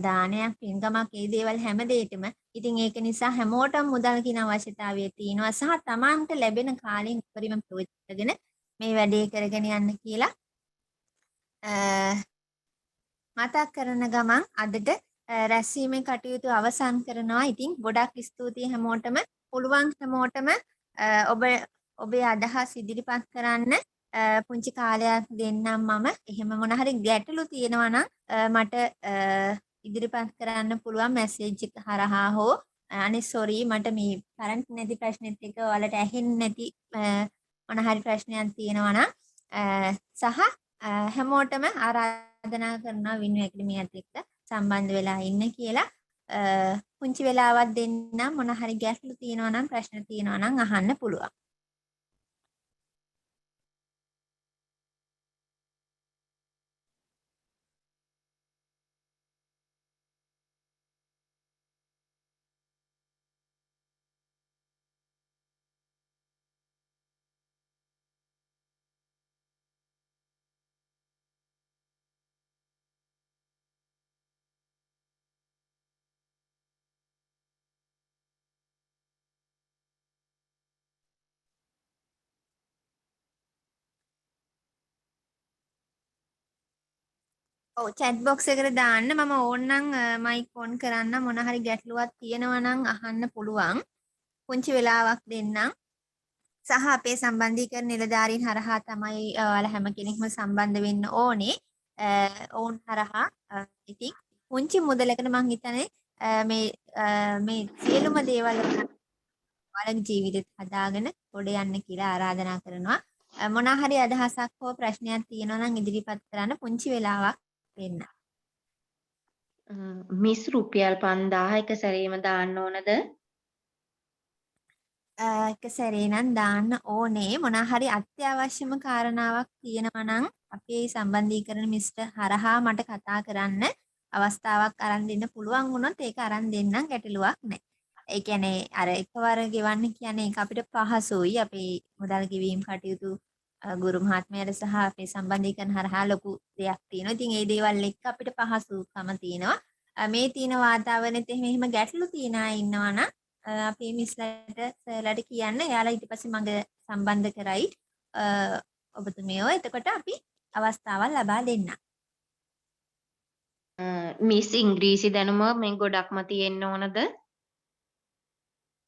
දානයක් පින්කමක් ඒ දේවල් හැම දෙයකම. ඉතින් ඒක නිසා හැමෝටම මුදල් කියන අවශ්‍යතාවය තියෙනවා සහ තමන්ට ලැබෙන කාලෙන් උපරිම ප්‍රයෝජනගෙන මේ වැඩේ කරගෙන යන්න කියලා මතක් කරන ගමන් අදට රැස්වීමේ කටයුතු අවසන් කරනවා. ඉතින් ගොඩක් ස්තුතියි හැමෝටම. පුළුවන් හැමෝටම ඔබේ අදහස් ඉදිරිපත් කරන්න. පුංචි කාලයක් දෙන්නම් මම. එහෙම මොන හරි ගැටලු තියෙනවා නම් මට ඉදිරිපත් කරන්න පුළුවන් මැසේජ් එක හරහා හෝ අනේ සෝරි මට මේ කරන්ට් නැති ප්‍රශ්නෙත් එක්ක ඔයාලට ඇහෙන්නේ නැති මොන හරි ප්‍රශ්නයක් තියෙනවා නම් සහ හැමෝටම ආරාධනා කරනවා වින්වේ ඇකඩමියත් එක්ක සම්බන්ධ වෙලා ඉන්න කියලා. පුංචි වෙලාවක් දෙන්නම් මොන හරි ගැටලු තියෙනවා නම් ප්‍රශ්න තියෙනවා නම් අහන්න පුළුවන්. ඔව් chat box එකට දාන්න මම ඕන්නම් මයික් ඔන් කරන්න මොන හරි ගැටලුවක් තියෙනවා නම් අහන්න පුළුවන්. පුංචි වෙලාවක් දෙන්නම්. සහ අපේ සම්බන්ධීකරණ නිලධාරීන් හරහා තමයි ඔයාලා හැම කෙනෙක්ම සම්බන්ධ වෙන්න ඕනේ. ඔවුන් හරහා ඉතින් පුංචි මුදලකට මං හිතන්නේ මේ සියලුම දේවල් ඔයාලගේ ජීවිතෙත් හදාගෙන ගොඩ යන්න කියලා ආරාධනා කරනවා. මොනවා හරි අදහසක් හෝ ප්‍රශ්නයක් තියෙනවා නම් ඉදිරිපත් කරන්න පුංචි වෙලාවක් දෙන්න. මිස් රුපියල් 5000 එක සැරේම දාන්න ඕනද? එක සැරේ නම් දාන්න ඕනේ. මොනවා හරි අත්‍යවශ්‍යම කාරණාවක් තියෙනවා නම් අපේ සම්බන්ධීකරණ මිස්ටර් හරහා මට කතා කරන්න අවස්ථාවක් අරන් දෙන්න පුළුවන් වුණොත් ඒක අරන් දෙන්නම්, ගැටලුවක් නැහැ. ඒ කියන්නේ අර එකවර ගෙවන්න කියන්නේ ඒක අපිට පහසුයි. අපේ මුදල් ගෙවීම් කටයුතු ගුරු මහත්මයාට සහ අපේ සම්බන්ධීකරණ හරහා ලොකු දෙයක් තියෙනවා. ඉතින් ඒ දේවල් එක්ක අපිට පහසුකම තියෙනවා. මේ තියෙන වාතාවරණෙත් එහෙම ගැටලු තියන අය ඉන්නවා නම් අපේ මිස්ලට සර්ලට කියන්න. එයාලා ඊට පස්සේ මඟ සම්බන්ධ කරයි ඔබතුමියෝ. එතකොට අපි අවස්ථාවක් ලබා දෙන්න. මිස් ඉංග්‍රීසි දැනුම මේ ගොඩක්ම තියෙන්න ඕනද?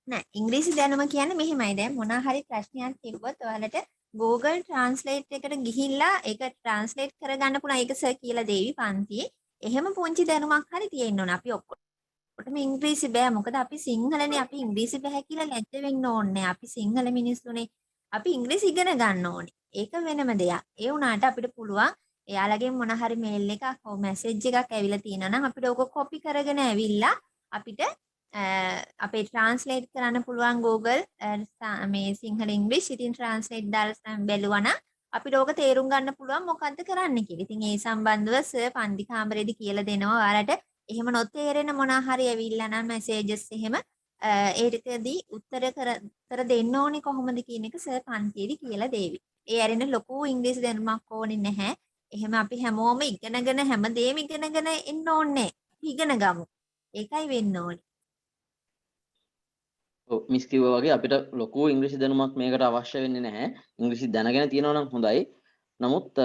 නෑ, ඉංග්‍රීසි දැනුම කියන්නේ මෙහෙමයි. දැන් මොනවා හරි ප්‍රශ්නයක් තිබ්බොත් ඔයාලට Google Translate එකට ගිහිල්ලා ඒක ට්‍රාන්ස්ලේට් කරගන්න පුළුවන්. ඒක සර් කියලා දෙවි පන්තියේ. එහෙම පුංචි දැනුමක් හරි තියෙන්න ඕන. අපි ඔක්කොටම ඉංග්‍රීසි බෑ. මොකද අපි සිංහලනේ. අපි ඉංග්‍රීසි බෑ කියලා ලැජ්ජ වෙන්න ඕනේ. අපි සිංහල මිනිස්සුනේ. අපි ඉංග්‍රීසි ඉගෙන ගන්න ඕනේ. ඒක වෙනම දෙයක්. ඒ වුණාට අපිට පුළුවන් එයාලගෙන් මොන හරි මේල් එකක් හෝ මැසේජ් එකක් ඇවිල්ලා තියෙනවා නම් අපිට ඕක කොපි කරගෙන ඇවිල්ලා අපිට අපේ ට්‍රාන්ස්ලේට් කරන්න පුළුවන් Google මේ සිංහල ඉංග්‍රීසි. ඉතින් ට්‍රාන්ස්ලේට් දාලා බැලුවා නම් අපිට ඕක තේරුම් ගන්න පුළුවන් මොකද්ද කරන්න කියලා. ඉතින් ඒ සම්බන්ධව සර් පන්ති කාමරේදී කියලා දෙනවා ඔයාලට. එහෙම නොතේරෙන මොනවා හරි ඇවිල්ලා නම් මැසේජස් එහෙම ඒකදී උත්තර දෙන්න ඕනේ කොහොමද කියන එක සර් පන්තියේදී කියලා දෙවි. ඒ ඇරෙන ලොකු ඉංග්‍රීසි දැනුමක් ඕනේ නැහැ. එහෙම අපි හැමෝම ඉගෙනගෙන හැමදේම ඉගෙනගෙන එන්න ඕනේ. ඉගෙන ගමු. ඒකයි වෙන්න ඕනේ. මිස් කිව්වා වගේ අපිට ලොකු ඉංග්‍රීසි දැනුමක් මේකට අවශ්‍ය වෙන්නේ නැහැ. ඉංග්‍රීසි දැනගෙන තියෙනවා නම් හොඳයි. නමුත්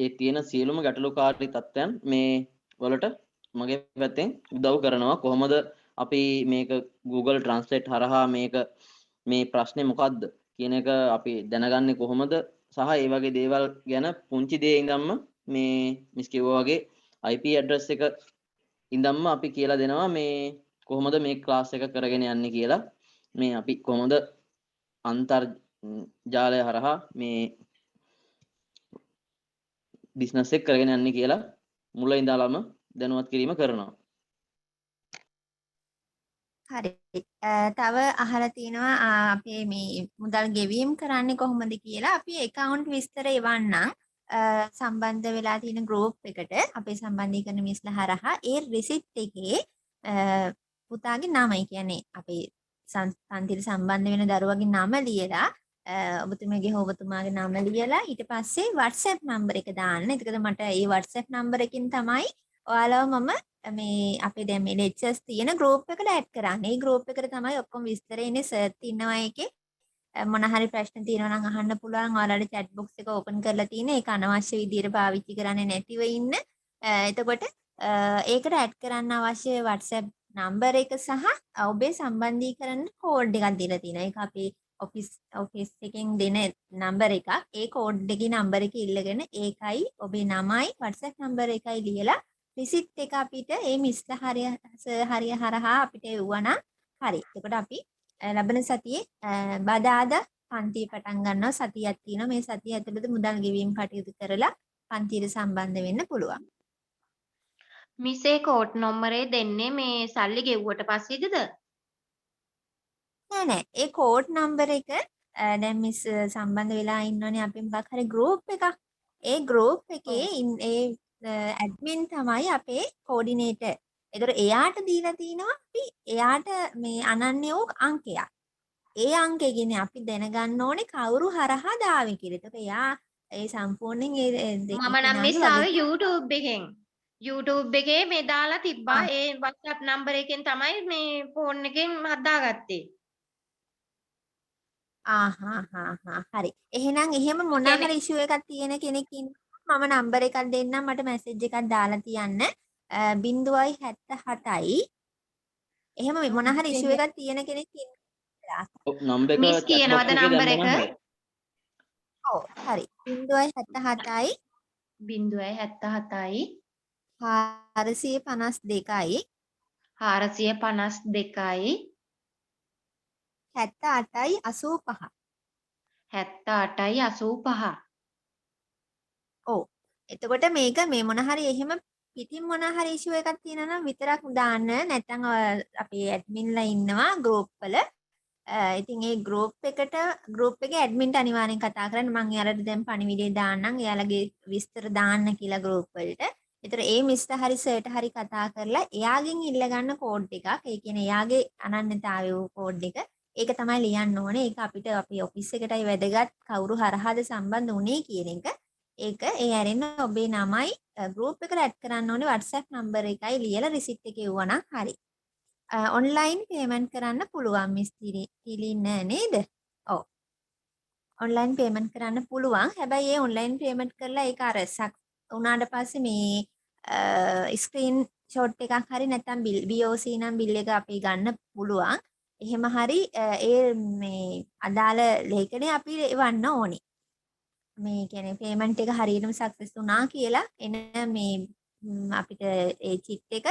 ඒ තියෙන සියලුම ගැටලුකාරී තත්ත්වයන් මේ වලට මගේ පැත්තෙන් උදව් කරනවා. කොහොමද අපි මේක Google Translate හරහා මේ ප්‍රශ්නේ මොකද්ද කියන එක අපි දැනගන්නේ කොහොමද සහ ඒ වගේ දේවල් ගැන පුංචි දේ ඉඳන්ම මේ මිස් කිව්වා වගේ IP address එක ඉඳන්ම අපි කියලා දෙනවා මේ කොහොමද මේ ක්ලාස් එක කරගෙන යන්නේ කියලා. මේ අපි කොහොමද අන්තර්ජාලය හරහා මේ බිස්නස් එක කරගෙන යන්නේ කියලා මුල ඉඳලාම දැනුවත් කිරීම කරනවා. හරි. තව අහලා තිනවා අපේ මේ මුදල් ගෙවීම කරන්නේ කොහොමද කියලා. අපි account විස්තර එවන්නම් සම්බන්ධ වෙලා තියෙන group එකට අපේ සම්බන්ධීකරණ මිස්ලා හරහා ඒ receipt එකේ පුතාගේ නමයි කියන්නේ අපේ පන්තිට සම්බන්ධ වෙන දරුවගේ නම ලියලා ඔබතුමගේ හෝ ඔබතුමාගේ නම ලියලා ඊට පස්සේ WhatsApp නම්බර එක දාන්න. එතකොට මට ඒ WhatsApp නම්බර එකකින් තමයි ඔයාලව මම මේ අපේ දැන් මේ ලෙක්චර්ස් තියෙන group එකට ඇඩ් කරන්නේ. මේ group එකට තමයි ඔක්කොම විස්තර එන්නේ. සර් ඉන්නවා ඒකේ. මොන හරි ප්‍රශ්න තියෙනවා නම් අහන්න පුළුවන්. ඔයාලට chat box එක open කරලා තියෙන. ඒක අනවශ්‍ය විදියට පාවිච්චි කරන්නේ නැතිව ඉන්න. එතකොට ඒකට ඇඩ් කරන්න අවශ්‍ය WhatsApp නම්බර එක සහ ඔබේ සම්බන්ධීකරණ කෝඩ් එකක් දීලා තියෙනවා. ඒක අපේ ඔෆිස් එකෙන් දෙන නම්බර එකක්. ඒ කෝඩ් එකේ නම්බර එක ඉල්ලගෙන ඒකයි ඔබේ නමයි WhatsApp නම්බර එකයි ලියලා රිසිට් එක අපිට මේ මිස්ලා හරිය හරහා අපිට එවුවා හරි. එතකොට අපි ලබන සතියේ බදාදා පන්තිය පටන් ගන්නවා. සතියක් තියෙනවා. මේ සතිය ඇතුළත මුදල් ගෙවීම කටයුතු කරලා පන්තියට සම්බන්ධ වෙන්න පුළුවන්. මිසේ කෝඩ් නම්බරේ දෙන්නේ මේ සල්ලි ගෙව්වට පස්සේද? නෑ. ඒ කෝඩ් නම්බර එක දැන් මිස් සම්බන්ධ වෙලා ඉන්නෝනේ අපි මොකක් හරි group එකක්. ඒ group එකේ ඒ ඇඩ්මින් තමයි අපේ කෝඩිනේටර්. ඒතර එයාට දීලා තිනවා අපි එයාට මේ අනන්‍ය වූ අංකයක්. ඒ අංකෙකින් අපි දැනගන්න ඕනේ කවුරු හරහා දාවි කියලා. ඒක එයා ඒ සම්පූර්ණයෙන් මම නම් මිස් ආවේ YouTube එකෙන්. YouTube එකේ මේ දාලා තිබ්බා. ඒ WhatsApp නම්බර එකෙන් තමයි මේ ෆෝන් එකෙන් හදාගත්තේ. හරි. එහෙනම් එහෙම මොන හරි ඉෂුව එකක් තියෙන කෙනෙක් මම නම්බර එකක් දෙන්නම්. මට මැසේජ් එකක් දාලා තියන්න. 0.77යි. එහෙම මොන හරි ඉෂුව එකක් තියෙන කෙනෙක් ඉන්නවා. නම්බර එක මිස් කියනවද නම්බර එක? ඔව් හරි. 0.77යි 0.77යි 452යි 452යි 78යි 85. 78යි 85. ඔව්. එතකොට මේක මේ මොන හරි එහෙම පිටින් මොන හරි ඉෂුව එකක් තියෙනවා නම් විතරක් දාන්න. නැත්නම් අපි ඇඩ්මින්ලා ඉන්නවා ගෲප් වල. ඉතින් ඒ ගෲප් එකේ ඇඩ්මින්ට අනිවාර්යෙන් කතා කරන්න. මම එයාලට දැන් පණිවිඩය දාන්නම්. එයාලගේ විස්තර දාන්න කියලා ගෲප් වලට. ඒතර ඒ මිස්ටර් හරි සර්ට හරි කතා කරලා එයාගෙන් ඉල්ල ගන්න කෝඩ් එකක්. ඒ කියන්නේ එයාගේ අනන්‍යතාවය වූ කෝඩ් එක. ඒක තමයි ලියන්න ඕනේ. ඒක අපිට අපි ඔෆිස් එකටයි වැදගත්. කවුරු හරහාද සම්බන්ධ වුනේ කියන එක. ඒක ඒ ඇරෙන්න ඔබේ නමයි ගෲප් එකට ඇඩ් කරන්න ඕනේ WhatsApp නම්බර එකයි ලියලා රිසිට් එක එවුවනම් හරි. ඔන්ලයින් පේමන්ට් කරන්න පුළුවන් මිස් තිලින් නේද? ඔව්. ඔන්ලයින් පේමන්ට් කරන්න පුළුවන්. හැබැයි ඒ ඔන්ලයින් පේමන්ට් කරලා ඒක අර උනාට පස්සේ මේ ස්ක්‍රීන් ෂොට් එකක් හරි නැත්නම් BOC නම් බිල් එක අපි ගන්න පුළුවන්. එහෙම හරි ඒ මේ අදාළ ලේඛනය අපි එවන්න ඕනේ. මේ කියන්නේ පේමන්ට් එක හරියටම සක්සස් වුණා කියලා එන මේ අපිට ඒ චිට් එක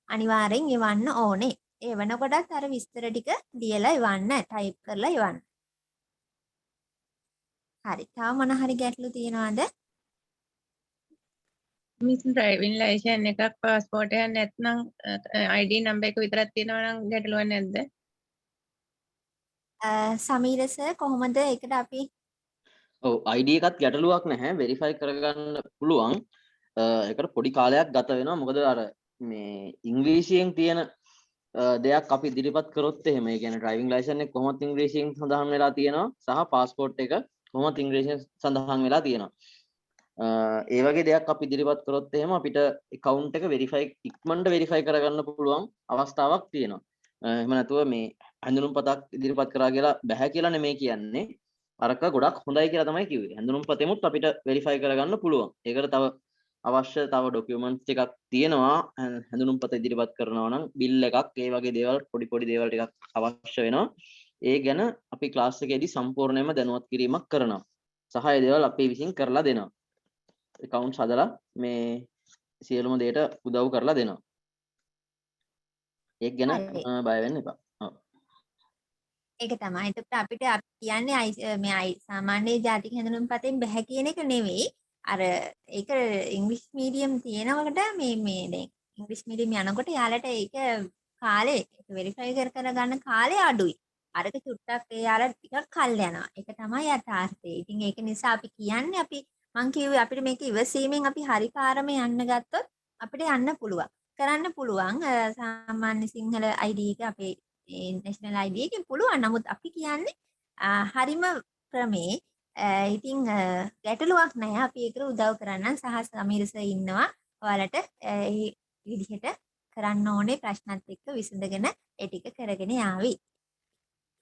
අනිවාර්යෙන් එවන්න ඕනේ. ඒ වෙනකොටත් අර විස්තර ටික ලියලා එවන්න, ටයිප් කරලා එවන්න. හරි. තව මොන හරි ගැටලු තියෙනවද? මිස් ඩ්‍රයිවිං ලයිසන් එකක් පාස්පෝර්ට් එකක් නැත්නම් ID නම්බර් එක විතරක් තියෙනවා නම් ගැටලුවක් නැද්ද? සමීර සර් කොහොමද ඒකට අපි ඔව් ID එකත් ගැටලුවක් නැහැ වෙරිෆයි කරගන්න පුළුවන්. ඒකට පොඩි කාලයක් ගත වෙනවා. මොකද අර මේ ඉංග්‍රීසියෙන් තියෙන දෙයක් අපි ඉදිරිපත් කරොත් එහෙම ඒ කියන්නේ ඩ්‍රයිවිං ලයිසන් එක කොහොමද ඉංග්‍රීසියෙන් සඳහන් වෙලා තියෙනවා සහ පාස්පෝර්ට් එක කොහොමද ඉංග්‍රීසියෙන් සඳහන් වෙලා තියෙනවා. ඒ වගේ දෙයක් අපි ඉදිරිපත් කරොත් එහෙම අපිට account එක ඉක්මනට වෙරිෆයි කරගන්න පුළුවන් අවස්ථාවක් තියෙනවා. එහෙම නැතුව මේ හැඳුනුම්පතක් ඉදිරිපත් කරා කියලා බෑ කියලා නෙමෙයි කියන්නේ. අරක ගොඩක් හොඳයි කියලා තමයි කිව්වේ. හැඳුනුම්පතෙමුත් අපිට වෙරිෆයි කරගන්න පුළුවන්. ඒකට තව අවශ්‍ය තව ඩොකියුමන්ට්ස් ටිකක් තියෙනවා. හැඳුනුම්පත ඉදිරිපත් කරනවා නම් බිල් එකක් ඒ වගේ දේවල් පොඩි දේවල් ටිකක් අවශ්‍ය වෙනවා. ඒ ගැන අපි ක්ලාස් එකේදී සම්පූර්ණයෙන්ම දැනුවත් කිරීමක් කරනවා. සහ ඒ දේවල් අපි විසින් කරලා දෙනවා. accounts හදලා මේ සියලුම දේට උදව් කරලා දෙනවා. ඒක ගැන බය වෙන්න එපා. ඔව්. ඒක තමයි. එතකොට අපිට අපි කියන්නේ මේ සාමාන්‍ය ජාතික හැඳුනුම්පතෙන් බෑ කියන එක නෙවෙයි. අර ඒක ඉංග්‍රීසි මීඩියම් තියෙනකොට මේ දැන් ඉංග්‍රීසි මීඩියම් යනකොට යාලට ඒක කාලේ වෙරිෆයි කර ගන්න කාලේ අඩුයි. අරක චුට්ටක් යාලට ටිකක් කල් යනවා. ඒක තමයි යථාර්ථය. ඉතින් ඒක නිසා අපි කියන්නේ මං කිව්වේ අපිට මේක ඉවසීමෙන් අපි හරි පාරම යන්න ගත්තොත් අපිට යන්න පුළුවන්. කරන්න පුළුවන් සාමාන්‍ය සිංහල ID එක අපේ national ID එකෙන් පුළුවන්. නමුත් අපි කියන්නේ හරිම ක්‍රමේ ඉතින් ගැටලුවක් නැහැ. අපි ඒකට උදව් කරන්න සහ සමීර සර් ඉන්නවා. ඔයාලට මේ විදිහට කරන්න ඕනේ ප්‍රශ්නත් එක්ක විසඳගෙන ඒ ටික කරගෙන යාවි.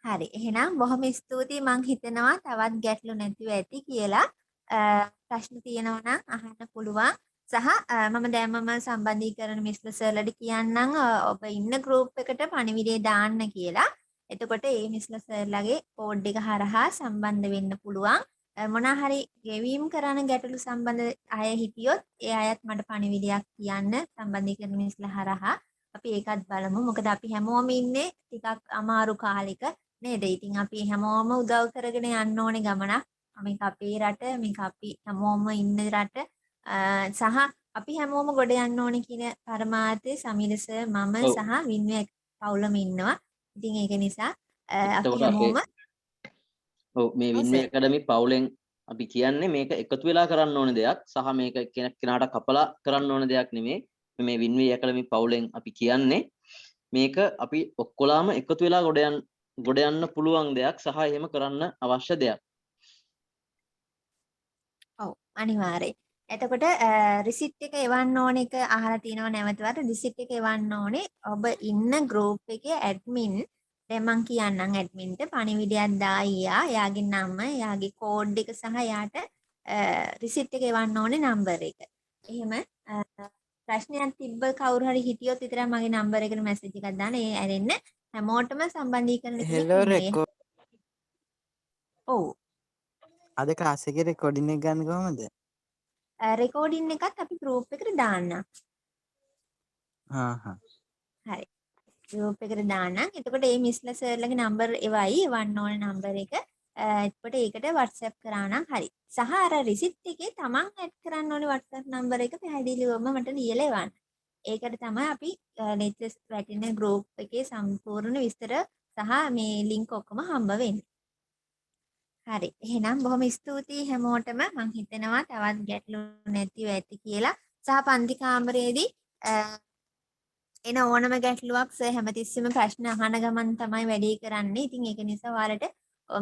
හරි. එහෙනම් බොහොම ස්තුතියි. මං හිතනවා තවත් ගැටලු නැතිව ඇති කියලා. ප්‍රශ්න තියෙනවා නම් අහන්න පුළුවන්. සහ මම දැම්මම සම්බන්ධීකරණ මිස්ටර් සර්ලට කියන්නම් ඔබ ඉන්න ගෲප් එකට පණිවිඩය දාන්න කියලා. එතකොට ඒ මිස්ටර් සර්ලගේ කෝඩ් එක හරහා සම්බන්ධ වෙන්න පුළුවන්. මොනවා හරි ගෙවීම් කරන ගැටලු සම්බන්ධ අය හිටියොත් ඒ අයත් මට පණිවිඩයක් කියන්න සම්බන්ධීකරණ මිස්ටර් හරහා අපි ඒකත් බලමු. මොකද අපි හැමෝම ඉන්නේ ටිකක් අමාරු කාලෙක නේද? ඉතින් අපි හැමෝම උදව් කරගෙන යන්න ඕනේ ගමනක්. මේක අපේ රට, මේක අපි හැමෝම ඉන්න රට සහ අපි හැමෝම ගොඩ යන්න ඕනේ කියන පරමාර්ථයේ සමීර සර් මම සහ වින්වේ පවුලම ඉන්නවා. ඉතින් ඒක නිසා අපි හැමෝම ඔව් මේ වින්වේ ඇකඩමි පවුලෙන් අපි කියන්නේ මේක එකතු වෙලා කරන්න ඕන දෙයක් සහ මේක කෙනාට කපලා කරන්න ඕන දෙයක් නෙමෙයි. මේ වින්වේ ඇකඩමි පවුලෙන් අපි කියන්නේ මේක අපි ඔක්කොලාම එකතු වෙලා ගොඩ යන්න පුළුවන් දෙයක් සහ එහෙම කරන්න අවශ්‍ය දෙයක්. ඔව් අනිවාර්යයෙන්. එතකොට රිසිට් එක එවන්න ඕන එක අහලා තිනව නැවතවත් රිසිට් එක එවන්න ඕනේ ඔබ ඉන්න ගෲප් එකේ ඇඩ්මින් දැන් මං කියන්නම් ඇඩ්මින්ට පණිවිඩයක් දායියා එයාගේ නම එයාගේ කෝඩ් එක සහ එයාට රිසිට් එක එවන්න ඕනේ නම්බර් එක. එහෙම ප්‍රශ්නයක් තිබ්බ කවුරු හරි හිටියොත් විතරක් මගේ නම්බර් එකට මැසේජ් එකක් දාන්න. ඒ ඇරෙන්න හැමෝටම සම්බන්ධීකරණ කෙනෙක් ඔව්. අද ක්ලාස් එකේ රෙකෝඩින් එක ගන්න කොහමද? රෙකෝඩින් එකත් අපි ගෲප් එකට දාන්න. හා හා. හරි. group එකට දාන්නම්. එතකොට මේ මිස්ලා සර්ලගේ නම්බර් එවයි එවන්න ඕන නම්බර එක. එතකොට ඒකට WhatsApp කරා නම් හරි. සහ අර රිසිට් එකේ තමන් ඇඩ් කරන්න ඕනේ WhatsApp නම්බර එක පැහැදිලිවම මට ලියලා එවන්න. ඒකට තමයි අපි latest වැටෙන group එකේ සම්පූර්ණ විස්තර සහ මේ link ඔක්කොම හම්බ වෙන්නේ. හරි. එහෙනම් බොහොම ස්තුතියි හැමෝටම. මම හිතනවා තවත් ගැටලු නැතිව ඇති කියලා. සහ පන්ති කාමරයේදී එන ඕනම ගැටලුවක් සර් හැමතිස්සෙම ප්‍රශ්න අහන ගමන් තමයි වැඩේ කරන්නේ. ඉතින් ඒක නිසා ඔයාලට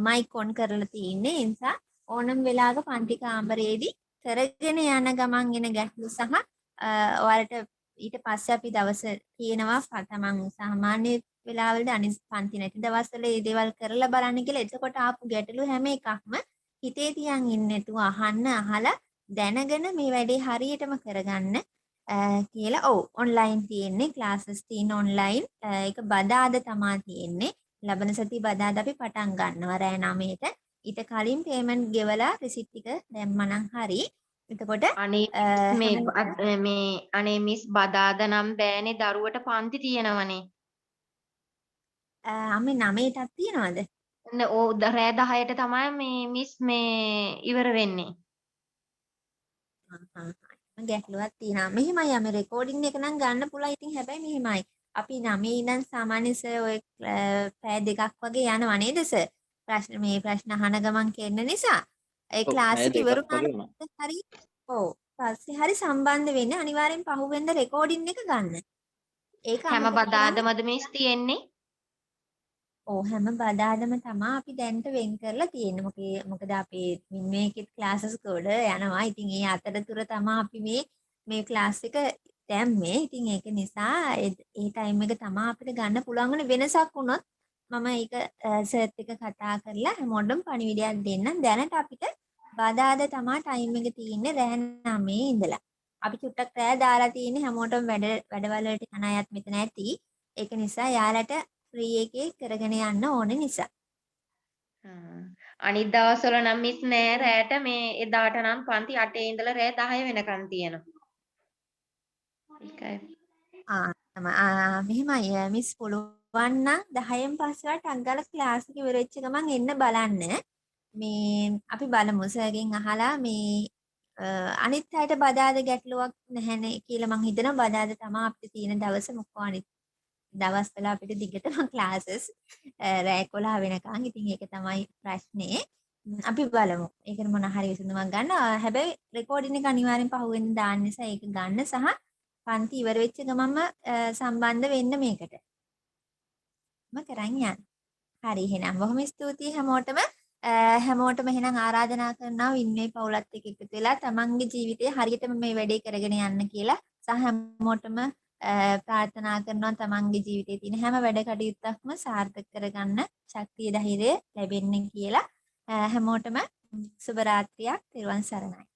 මයික් ඔන් කරලා තියෙන්නේ. ඒ නිසා ඕනම වෙලාවක පන්ති කාමරයේදී කරගෙන යන ගමන් එන ගැටලු සහ ඔයාලට ඊට පස්සේ අපි දවස කියනවා තමන් සාමාන්‍ය වෙලාවලද අනිත් පන්ති නැති දවස්වල මේ දේවල් කරලා බලන්න කියලා. එතකොට ආපු ගැටලු හැම එකක්ම හිතේ තියන් ඉන්නේ නැතුව අහන්න අහලා දැනගෙන මේ වැඩේ හරියටම කරගන්න කියලා. ඔව් ඔන්ලයින් තියෙන්නේ ක්ලාසස් තියෙන ඔන්ලයින්. ඒක බදාද තමා තියෙන්නේ. ලබන සති බදාද අපි පටන් ගන්නවා රෑ 9ට. ඊට කලින් පේමන්ට් ගෙවලා රිසිට් ටික දැම්මනම් හරි. එතකොට අනේ මිස් බදාද නම් බෑනේ දරුවට පන්ති තියෙනවනේ. අම්මේ 9ටත් තියනවද? ඕ රෑ 10ට තමයි මේ මිස් මේ ඉවර වෙන්නේ. ගැටලුවක් තියෙනවා. මෙහිමයි අපි රෙකෝඩින් එක නම් ගන්න පුළුවන්. ඉතින් හැබැයි මෙහිමයි. අපි 9 ඉඳන් සාමාන්‍ය සර් ඔය පැය දෙකක් වගේ යනවා නේද සර්? ප්‍රශ්න අහන ගමන් කරන නිසා ඒ ක්ලාස් එක ඉවර වුණාට හරි ඔව් පස්සේ හරි සම්බන්ධ වෙන්න අනිවාර්යෙන් පහුවෙන්ද රෙකෝඩින් එක ගන්න. ඒක හැම බදාදමද මිස් තියෙන්නේ? ඔව් හැම බදාදම තමයි අපි දැන්ට වෙන් කරලා තියෙන්නේ. මොකද අපේ මේකෙත් ක්ලාසස් ගොඩ යනවා. ඉතින් ඒ අතරතුර තමයි අපි මේ ක්ලාස් එක දැම්මේ. ඉතින් ඒක නිසා ඒ ටයිම් එක තමයි අපිට ගන්න පුළුවන් වෙනසක් වුණොත් මම ඒක සර්ත් එක කතා කරලා හැමෝටම පණිවිඩයක් දෙන්නම්. දැනට අපිට බදාද තමයි ටයිම් එක තියෙන්නේ රෑ 9 ඉඳලා. අපි චුට්ටක් රෑ දාලා තියෙන්නේ හැමෝටම වැඩවල වලට යන අයත් මෙතන ඇති. ඒක නිසා යාලට ෆ්‍රී එකේ කරගෙන යන්න ඕනේ නිසා. අනිත් දවස්වල නම් මිස් නෑ රෑට මේ එදාට නම් පන්ති 8 ඉඳලා රෑ 10 වෙනකන් තියෙනවා. ඒකයි. මෙහෙමයි මිස් පුළුවන් නම් 10න් පස්සේ ටංගල ක්ලාස් එක ඉවර වෙච්ච ගමන් එන්න බලන්න. මේ අපි බලමු සර්ගෙන් අහලා මේ අනිත් අයට බදාද ගැටලුවක් නැහැනේ කියලා මං හිතනවා. බදාද තමයි අපිට තියෙන දවස මොකෝ අනිත් දවස්වල අපිට දිගටම ක්ලාසස් රෑ 11 වෙනකන්. ඉතින් ඒක තමයි ප්‍රශ්නේ. අපි බලමු. ඒකට මොන හරි විසඳුමක් ගන්න. හැබැයි රෙකෝඩින් එක අනිවාර්යෙන් පහුවෙන් දාන්න නිසා ඒක ගන්න සහ පන්ති ඉවර වෙච්ච ගමන්ම සම්බන්ධ වෙන්න මේකට. මම කරන් යන්න. හරි එහෙනම් බොහොම ස්තුතියි හැමෝටම. හැමෝටම එහෙනම් ආරාධනා කරනවා වින්මේ පවුලත් එක්ක එකතු වෙලා තමන්ගේ ජීවිතේ හරියටම මේ වැඩේ කරගෙන යන්න කියලා. සහ හැමෝටම ප්‍රාර්ථනා කරනවා තමන්ගේ ජීවිතේ තියෙන හැම වැඩ කටයුත්තක්ම සාර්ථක කරගන්න ශක්තිය ධෛර්යය ලැබෙන්න කියලා. හැමෝටම සුබ රාත්‍රියක්. ත්‍රිවන් සරණයි.